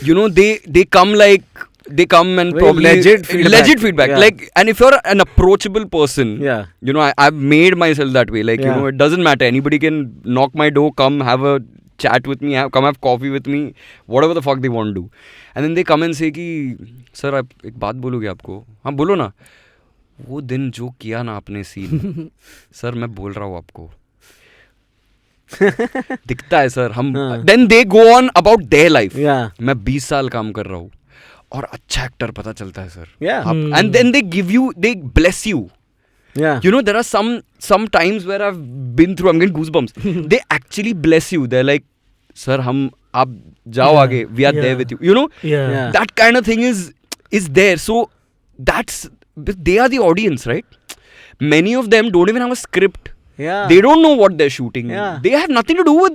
You know, they come and Very probably legit feedback. Yeah. Like, and if you're an approachable person, you know, I've made myself that way. Like, you know, it doesn't matter. Anybody can knock my door, come have a chat with me, come have coffee with me, whatever the fuck they want to do. And then they come and say कि sir आप एक बात बोलोगे आपको, हाँ बोलो ना, वो दिन जो किया ना आपने सीन, सर मैं बोल रहा हूँ आपको, दिखता है सर हम. Then they go on about their life. मैं 20 साल काम कर रहा हूँ और अच्छा एक्टर पता चलता है sir. And then they bless you. Yeah. You know, there are some times where I've been through, I'm getting goosebumps. They actually bless you. They're like, sir, आप जाओ आगे, we are there with you. You know, that kind of thing is there. So they are the audience, right? Many of them don't even have a script. Yeah. They don't know what they're shooting. Yeah. They have nothing to do with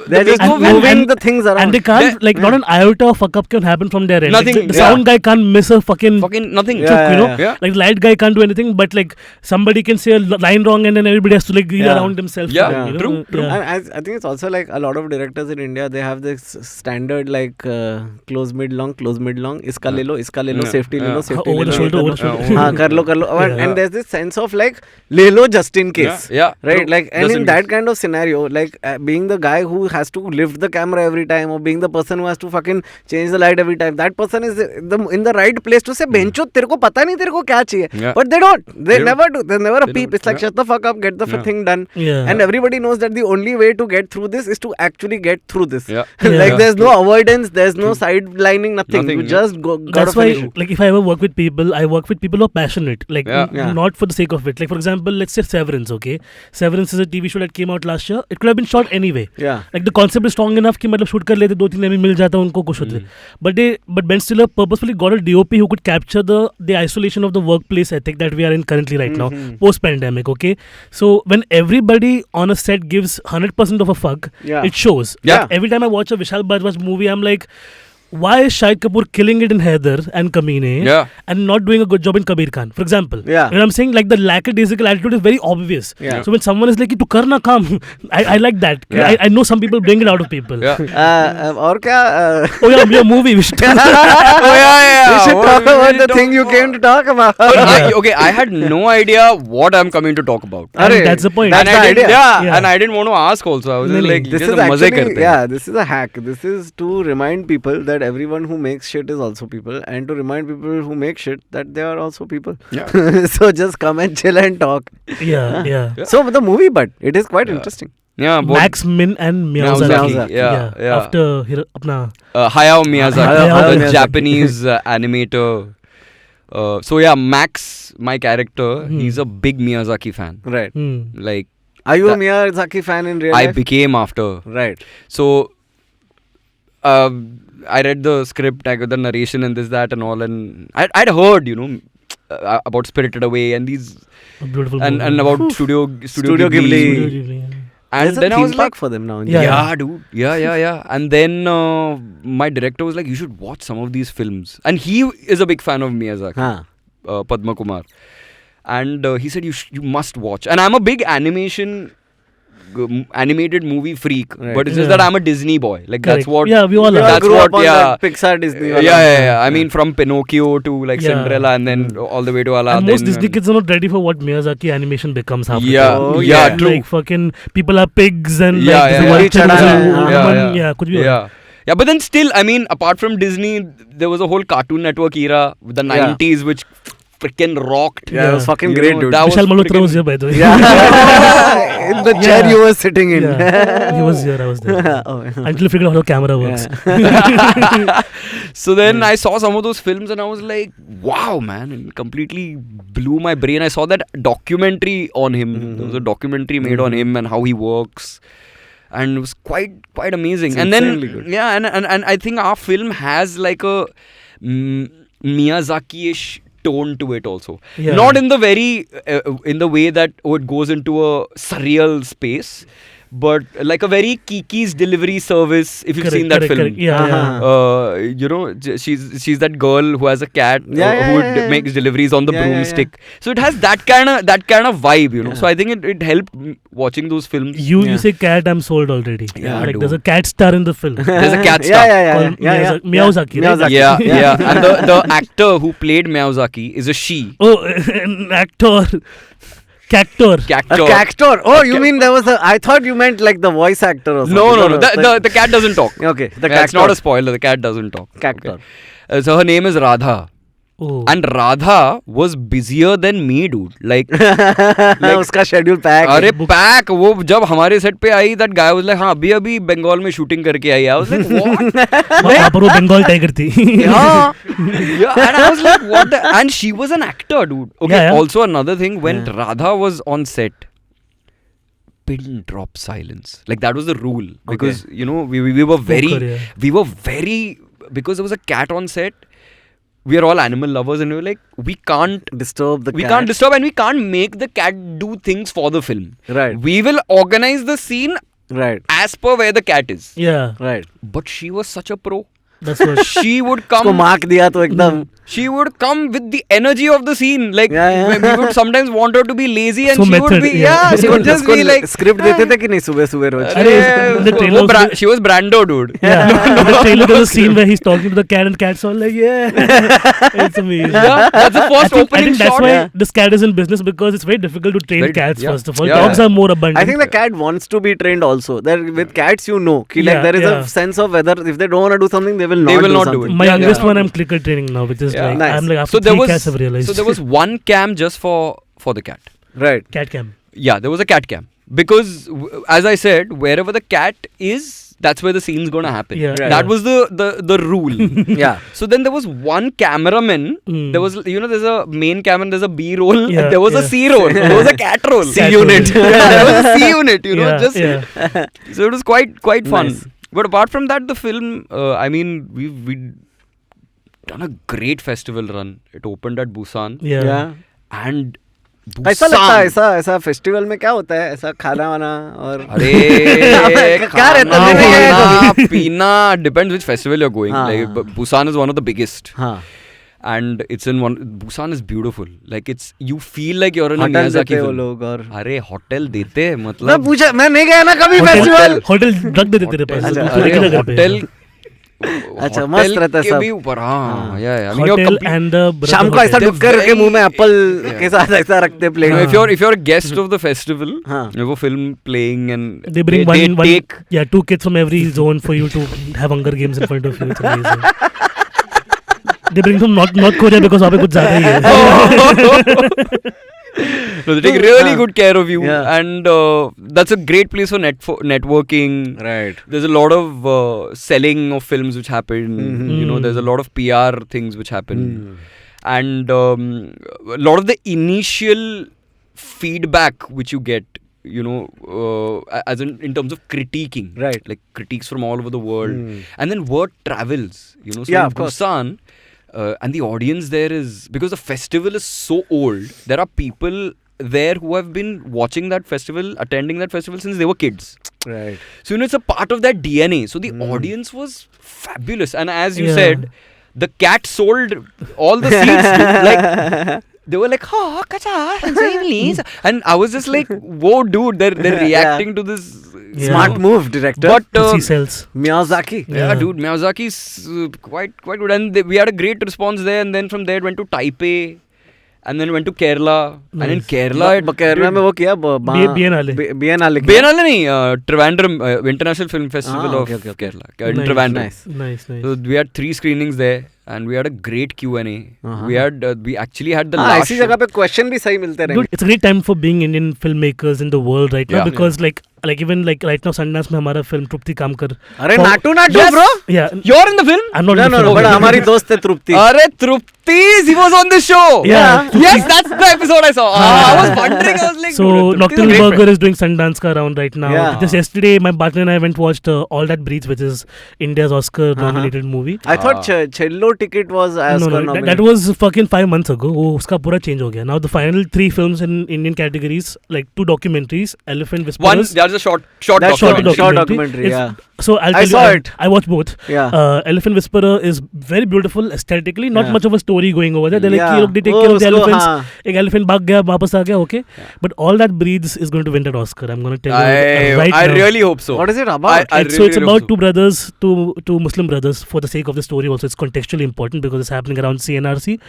they're just moving the things around. And they can't, not an iota of fuck up can happen from their end. Nothing. Like the sound guy can't miss a fucking nothing. Chook, you know? Yeah. Like the light guy can't do anything, but like somebody can say a line wrong and then everybody has to like reel around themselves. Yeah, you know? True. And I think it's also like a lot of directors in India, they have this standard like close mid long, iska le lo, safety le lo, safety over the shoulder. Kar lo. And there's this sense of like, le lo just in case. Yeah. Right, true. like, and in that kind of scenario, like being the guy who has to lift the camera every time, or being the person who has to fucking change the light every time, that person is in the right place to say, bencho, tere ko pata nahi tere ko kya chahiye. But they don't. They never do. There's never a peep. It's like, shut the fuck up, get the thing done. And everybody knows that the only way to get through this is to actually get through this. Like, there's no avoidance, there's no sidelining, nothing. You just go. That's why, like, if I ever work with people, I work with people who are passionate. Like, not for the sake of it. Like, for example, let's say Severance, okay? Severance is a TV show that came out last year. It could have been shot anyway. Like the concept is strong enough कि मतलब shoot कर लेते 2-3 दिन मिल जाता उनको कुछ होते. But Ben Stiller purposefully got a DOP who could capture the isolation of the workplace ethic that we are in currently right now, post pandemic. Okay, so when everybody on a set gives 100% of a fuck, it shows. Every time I watch a Vishal Bhardwaj movie, I'm like, why is Shahid Kapoor killing it in Haider and Kameene and not doing a good job in Kabir Khan, for example? You know what I'm saying? Like the lackadaisical attitude is very obvious. So when someone is like, tu karna kaam, I like that. I know some people bring it out of people. Aur kya? Oh yeah, your movie. We should talk about the thing you came to talk about. I had no idea what I'm coming to talk about. That's the point. That's the idea. And I didn't want to ask also. I was like, this is actually, this is a hack. This is to remind people that everyone who makes shit is also people, and to remind people who make shit that they are also people. So just come and chill and talk. So the movie, but it is quite interesting. Max Min and Miyazaki. After Hayao Miyazaki, the Japanese animator. So Max, my character, he's a big Miyazaki fan. Right. Like, are you a Miyazaki fan in real life? I became after. Right. So I read the script, I got the narration and this, that and all, and I'd heard, you know, about Spirited Away and these and about Studio Ghibli. And there's then a I was theme like, park for them now. Dude. And then my director was like, you should watch some of these films. And he is a big fan of Miyazaki, Padma Kumar. And he said, you must watch. And I'm a big animated movie freak, but it's just that I'm a Disney boy. Like that's what. Yeah, we all are. That's grew up on that Pixar Disney. I mean, from Pinocchio to like Cinderella, and then all the way to Aladdin. And most Disney kids are not ready for what Miyazaki animation becomes half the time. True. Like fucking people are pigs and but then still, I mean, apart from Disney, there was a whole Cartoon Network era with the 90s, which freaking rocked. It was fucking great, dude. Vishal Malhotra was here, by the way. In the chair you were sitting in. He was here, I was there. Until I figured out how camera works. So then I saw some of those films and I was like, wow, man. It completely blew my brain. I saw that documentary on him. There was a documentary made on him and how he works. And it was quite amazing. It's and then, good. And I think our film has like a Miyazaki-ish tone to it also. Not in the very in the way that it goes into a surreal space, but like a very Kiki's Delivery Service, if you've seen that film. You know, she's that girl who has a cat who makes deliveries on the broomstick. So it has that kind of vibe, you know. So I think it helped watching those films. You say cat, I'm sold already. Like there's a cat star in the film. There's a cat star. Miyazaki. And the actor who played Miyazaki is a she. Oh, an actor. Cactor. Cactor. A cactor. Oh, you mean there was a... I thought you meant like the voice actor or something. No. The cat doesn't talk. Okay. The It's cactor. not a spoiler. The cat doesn't talk. Cactor. Okay. So her name is Radha. Oh. And Radha was busier than me, dude. Like उसका schedule pack. अरे pack वो जब हमारे set पे आई, that guy was like, हाँ अभी बंगाल में shooting करके आई. I was like, what? वहाँ पर वो बंगाल टाइगर थी. Yeah. And I was like, what the? And she was an actor, dude. Okay. Yeah. Also another thing, when Radha was on set, pin drop silence. Like that was the rule, because you know we were very because there was a cat on set. We are all animal lovers, and we were like, we can't disturb the cat. We can't disturb, and we can't make the cat do things for the film. Right. We will organize the scene as per where the cat is. Yeah. Right. But she was such a pro. That's what. She would come. उसको mark दिया तो एकदम. She would come with the energy of the scene. Like we would sometimes want her to be lazy, and So she method, would be she would just be like script देते थे कि नहीं सुबह रोज. The trailer she was Brando, dude. Yeah. The trailer there's a scene where he's talking to the cat, and cat's all like, yeah. It's amazing. Yeah, that's the first I opening think that's shot. why this cat is in business, because it's very difficult to train cats. First of all, dogs are more abundant. I think the cat wants to be trained also. That with cats, you know, like there is a sense of whether if they don't want to do something, they will not do it. My youngest one, I'm clicker training now, which is like nice. I'm like after 3 cats I've realized. So there was one cam just for the cat. Right. Cat cam. Yeah, there was a cat cam, because as I said, wherever the cat is, that's where the scene's gonna happen. Yeah. That was the rule. Yeah. So then there was one cameraman. There was, there's a main camera, there's a B roll, and there was a C roll. There was a cat roll. C unit. There was a C unit. So it was quite fun. Nice. But apart from that, the film, I mean, we done a great festival run. It opened at Busan. Yeah. And Busan. ऐसा लगता है ऐसा festival में क्या होता है ऐसा खाना वाना और अरे क्या रहता है पीना depends which festival you're going. Like Busan is one of the biggest. And it's in one. Busan is beautiful. Like you feel like you're in a Miyazaki film. अरे hotel देते हैं मतलब. मैं पूछा मैं नहीं गया ना कभी फेस्टिवल. होटल रख देते तेरे पास. अरे होटल. अच्छा मस्त रहता है सब. भी ऊपर हाँ. Hotel and the. शाम को ऐसा डुक्कर के मुंह में एप्पल के साथ ऐसा रखते plate. If you're a guest of the festival, you have a film playing and they bring two kids from every zone for you to have Hunger Games in front of you. It's amazing. They bring from North Korea because वहाँ पे कुछ ज़्यादा ही है. No, they take really good care of you, and that's a great place for networking. Right. There's a lot of selling of films which happen. There's a lot of PR things which happen, and a lot of the initial feedback which you get, as in terms of critiquing, right? Like critiques from all over the world, and then word travels. So yeah, in Busan. And the audience there is, because the festival is so old, there are people there who have been watching that festival, attending that festival since they were kids. Right. So, it's a part of that DNA. So, the audience was fabulous. And as you said, the cat sold all the seats. Like, they were like, oh, kacha, please. And I was just like, whoa, dude, they're reacting to this smart move, director. But Miyazaki. Yeah, dude, Miyazaki's quite good. And we had a great response there. And then from there, it went to Taipei. And then went to Kerala. Nice. And in Kerala... Kerala में वो किया Biennale नहीं, Trivandrum International Film Festival of Kerala. In Trivandrum. Nice. So we had 3 screenings there. And we had a great Q&A. We actually had the last ऐसी जगह पे question भी सही मिलते रहेंगे. Dude, it's a great time for being Indian filmmakers in the world right now, because like even like right now Sundance में हमारा film Trupti काम कर. अरे Naatu bro. Yeah. You're in the film? I'm not in the film. No, but हमारी दोस्त है Trupti. अरे Trupti, he was on the show. Yeah. Yes, that's the episode I saw. I was wondering. I was like, so Nocturnal Burger is doing Sundance ka round right now. Yeah. Just yesterday, my partner and I went watched All That Breathes, which is India's Oscar-nominated movie. I thought Cello ticket was Oscar-nominated. That was fucking 5 months ago. वो उसका पूरा change हो गया. Now the final 3 films in Indian categories, like 2 documentaries, Elephant Whisperers. There's a short documentary. Yeah. So I saw it. I watched both. Yeah. Elephant Whisperer is very beautiful aesthetically. Not much of a story going over there. They're like, look, they take Oh, care of the usko, elephants. एक elephant भाग गया, वापस आ गया, okay. But All That Breathes is going to win that Oscar. I'm going to tell you right now. I really hope so. What is it about? It's about 2 brothers, two Muslim brothers. For the sake of the story, also it's contextually important because it's happening around CNRC.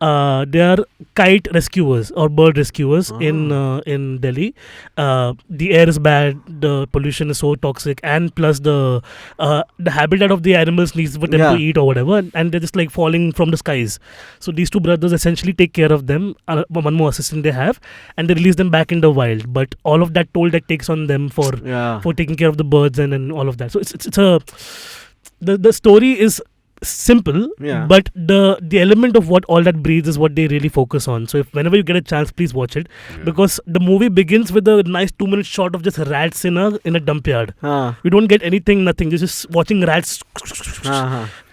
They are kite rescuers or bird rescuers in Delhi. The air is bad, the pollution is so toxic, and plus the habitat of the animals needs for them to eat or whatever, and they're just like falling from the skies. So these two brothers essentially take care of them. One more assistant they have, and they release them back in the wild. But all of that toll that takes on them for taking care of the birds and all of that. So the story is simple, but the element of what all that breeds is what they really focus on. So if whenever you get a chance, please watch it, because the movie begins with a nice 2-minute shot of just rats in a dump yard. We don't get anything, nothing. Just watching rats.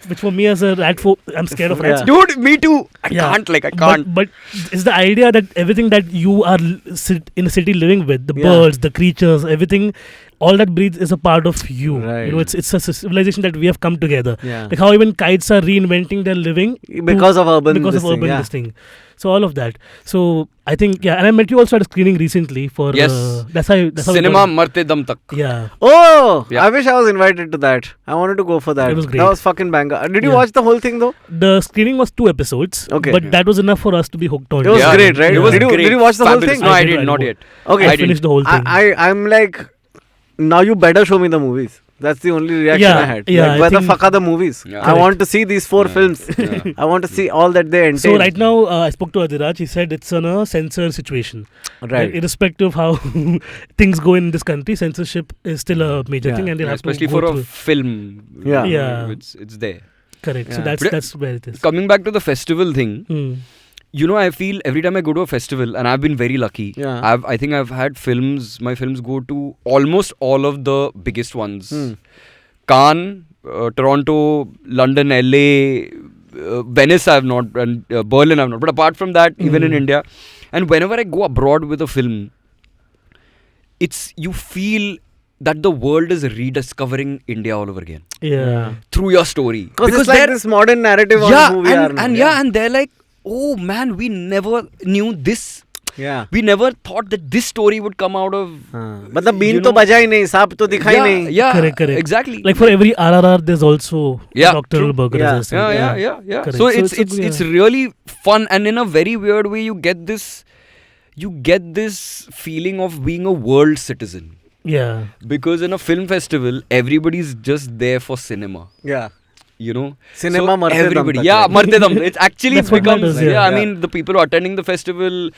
Which for me as a rat I'm scared of rats. Dude, me too. I can't. But it's the idea that everything that you are in a city living with, the birds, the creatures, everything, all that breathes is a part of you. Right. You know, it's a civilization that we have come together. Like how even kites are reinventing their living because of urban this thing. So all of that. So I think and I met you also at a screening recently for that's how Cinema Marte Dam Tak. Yeah. Oh, I wish I was invited to that. I wanted to go for that. It was great. That was fucking banger. Did you watch the whole thing though? The screening was 2 episodes. Okay. But that was enough for us to be hooked on. It was great, right? It was did you watch the whole thing? No, I did not yet. Okay. I finished the whole thing. I'm like, now you better show me the movies. That's the only reaction I had. Yeah, like, where the fuck are the movies? I want to see these 4 films. I want to see all that they entail. So right now, I spoke to Adhiraj. He said it's on a censor situation. Right. Irrespective of how things go in this country, censorship is still a major thing, and they'll have especially to go for through a film. Yeah. It's there. Correct. So Yeah. that's where it is. Coming back to the festival thing. You know, I feel every time I go to a festival, and I've been very lucky. Yeah. I think I've had my films go to almost all of the biggest ones. Cannes, Toronto, London, LA, Venice I have not, and Berlin I have not. But apart from that, even in India, and whenever I go abroad with a film, you feel that the world is rediscovering India all over again. Yeah. Through your story. Because it's like this modern narrative on who we are now. And they're like, oh man, we never knew this. Yeah. We never thought that this story would come out of. मतलब been तो बजा ही नहीं, सांप तो दिखा ही नहीं. Yeah, correct. Exactly. Like for every RRR, there's also doctoral burger. Yeah. Correct. So it's really fun, and in a very weird way, you get this feeling of being a world citizen. Yeah. Because in a film festival, everybody's just there for cinema. Yeah. You know, Cinema so marte everybody, dam tak, marte dam. It's actually That's what becomes matters, I mean, the people who are attending the festival,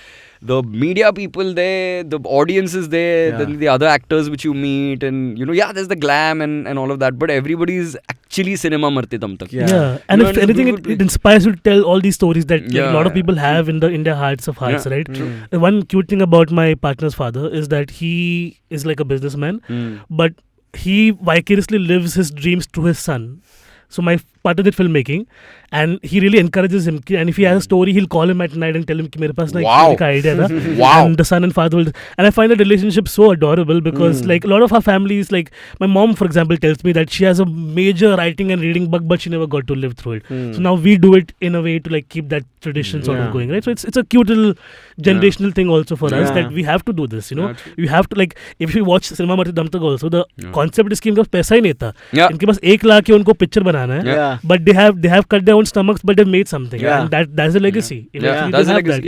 the media people there, the audience is there, then the other actors which you meet, and there's the glam and all of that, but everybody's actually cinema marte dam tak. Yeah. And if anything, it inspires you to tell all these stories that a lot of people have in their hearts of hearts, right? One cute thing about my partner's father is that he is like a businessman, but he vicariously lives his dreams to his son. So my partner did filmmaking, and he really encourages him. And if he has a story, he'll call him at night and tell him कि मेरे पास ना एक idea ना. Wow. And the son and father will. And I find that relationship so adorable because like a lot of our families, like my mom, for example, tells me that she has a major writing and reading bug, but she never got to live through it. So now we do it in a way to like keep that tradition sort of going, right? So it's a cute little generational thing also for us that we have to do this. You know, you have to like if you watch Cinema Marte Dam Tak also, the concept is कि इनके पास पैसा ही नहीं था. इनके पास 1 लाख के उनको picture बनाना है. But they have cut their own stomachs, but they've made something, and that's a legacy. That's a legacy.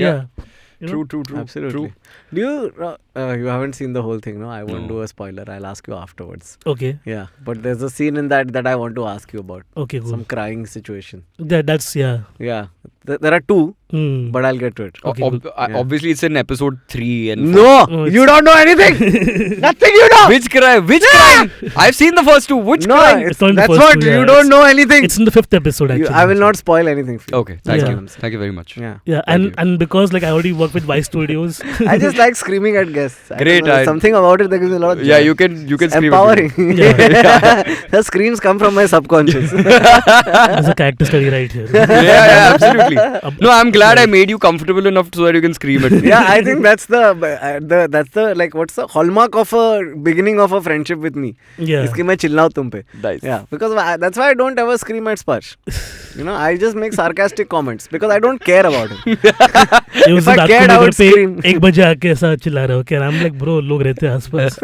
True. Absolutely. True. Do you you haven't seen the whole thing, no? I won't do a spoiler. I'll ask you afterwards. Okay. Yeah, but there's a scene in that I want to ask you about. Okay, cool. Some crying situation. That's Yeah. There are 2, but I'll get to it. Okay, Obviously, it's in episode 3 and 4. No, you don't know anything. Nothing you know. Which crying? I've seen the first 2. Which crying? It's not in the that's first what 2, you don't know anything. It's in the 5th episode actually. I will not spoil anything for you. Okay, thank Yeah. you. Thank you very much. Yeah. And because like I already work with Vice Studios. I just like screaming at guests. Great. Something about it that gives me a lot of joy. Yeah, you can scream. Empowering. The screams come from my subconscious. There's a character study right here. Yeah, absolutely. No, I'm glad I made you comfortable enough so that you can scream at me. Yeah, I think that's the like what's the hallmark of a beginning of a friendship with me. Yeah. Iski main chillaun tum pe. Nice. Yeah, because that's why I don't ever scream at Sparsh. I just make sarcastic comments because I don't care about him. If I cared, I would scream. 1 बजे आके ऐसा चिल्ला रहे हो क्या? I'm like bro, लोग रहते हैं आसपास.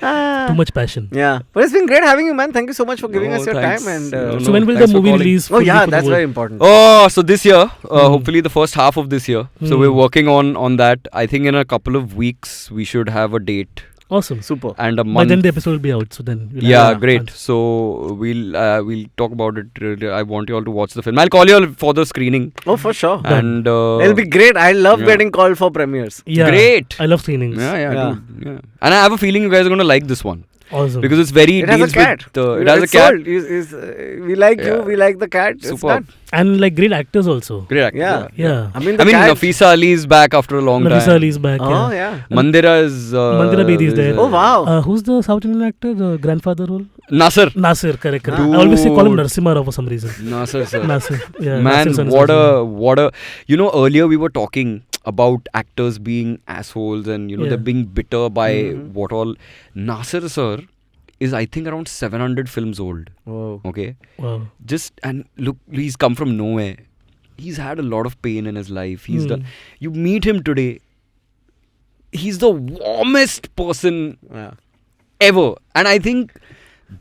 Too much passion. Yeah, but it's been great having you, man. Thank you so much for giving us your thanks. time. And So when will the thanks for movie calling. release? oh yeah, for the that's world? very important. Oh, so this year, hopefully the first half of this year. So we're working on that. I think in a couple of weeks we should have a date Awesome. Super. and a By month. then the episode will be out. So then. We'll Yeah, have great. fun. So we'll talk about it. I want you all to watch the film. I'll call you all for the screening. Oh, for sure. And It'll be great. I love yeah. getting called for premieres. Yeah. great. I love screenings. Yeah. Dude, yeah. And I have a feeling you guys are gonna like this one Awesome. because it's very. It has a deals cat. with, it has a It's cat. sold. We like you. Yeah. We like the cat. It's Superb. done. And like great actors also. Great actor. Yeah. Yeah. I mean, the I mean, cat. Nafisa Ali is back after a long Nafisa time. Ali is back. Oh yeah. yeah. Mandira is. Mandira Bedi is there. Oh wow. Who's the South Indian actor? The grandfather role? Nasir. Nasir, correct. Ah. I always call him Dude. Narsimha Rao for some reason. Nasir, sir. Nasir. Yeah. Man, Nasir's son is what Narsimha. a. You know, earlier we were talking about actors being assholes and, you know, Yeah. they're being bitter by what all. Nasir, sir, is I think around 700 films old. Whoa. Okay. Wow. And look, he's come from nowhere. He's had a lot of pain in his life. He's Hmm. done. You meet him today. He's the warmest person Yeah. ever, and I think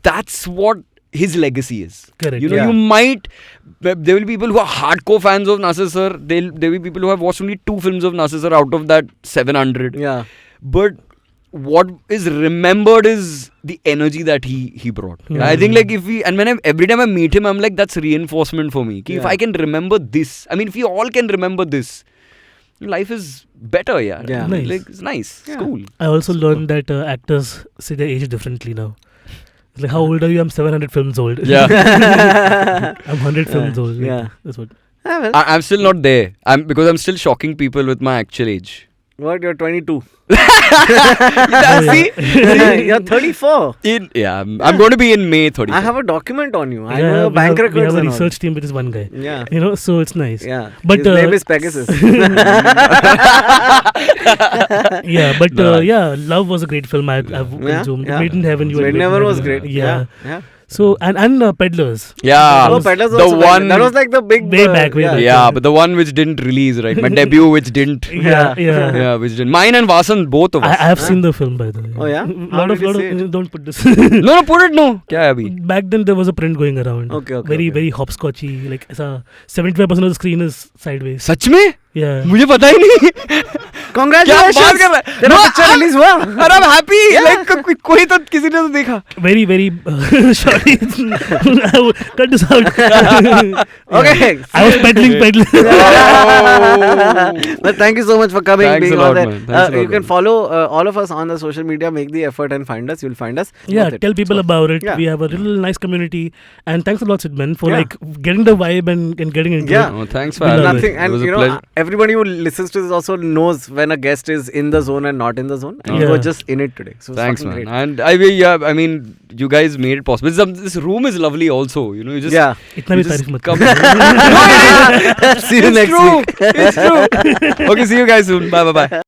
that's what his legacy is. Correct. You know, Yeah. you might. There will be people who are hardcore fans of Nasir sir. There will be people who have watched only 2 films of Nasir sir out of that 700. Yeah. But what is remembered is the energy that he brought. Yeah. I think like every time I meet him, I'm like, that's reinforcement for me. If Yeah. I can remember this, I mean, if we all can remember this, life is better, yeah. Yeah. Nice. Like it's nice. Yeah. It's cool. I also learned that actors say their age differently now. It's like, how old are you? I'm 700 films old. Yeah. I'm 100 films old. Like, Yeah. That's what. Ah, well. I'm still not there. Because I'm still shocking people with my actual age. What? You're 22. See? You're 34. I'm going to be in May 30. I have a document on you. I Yeah, know your we bank have, we records have a and all. research team with this one guy. Yeah. You know, so it's nice. Yeah. But, His name is Pegasus. Yeah, but No. Love was a great film. I've Yeah, consumed. yeah. Made in Heaven. You had Made in Made in Heaven was Heaven. great. Yeah. Yeah. So and Peddlers. Yeah. Oh, Peddlers the also one. that was like the big Way back, way back. Yeah, but the one which didn't release, right? My debut, which didn't. Yeah. Yeah, which didn't. Mine and Vasan, both of I us. have seen the film, by the way. Oh, yeah? How Lot did you see it? don't put this. No, put it no. Kya hai abhi? Back then there was a print going around. Okay, Very very hopscotchy. Like ऐसा 75% of the screen is sideways. सच में? Yeah. मुझे पता ही नहीं. Congratulations! क्या बात कर रहा है? तेरा No, picture I'm- release हुआ? And I'm happy. Like कोई तो किसी ने तो देखा. Very very sorry. Cut this out. Okay. I was peddling. But thank you so much for coming. Thanks being a lot, on there. man. Thanks a lot, You can man. follow all of us on the social media. Make the effort and find us. You'll find us. Yeah, Worth it. tell people about it. Yeah. We have a little nice community, and thanks a lot, Sidman, for Yeah. like getting the vibe and getting into Yeah. it. Oh, thanks for We having love me. Nothing, It and was a you know, pleasure. everybody who listens to this also knows when a guest is in the zone and not in the zone. And you Yeah. were just in it today. So it's Thanks, fucking man. great. And I mean, you guys made it possible. This room is lovely, also. You know, you just. Yeah. इतना You भी just तारीफ मत come- करो. See you It's next true. week. It's true. Okay, see you guys soon. Bye.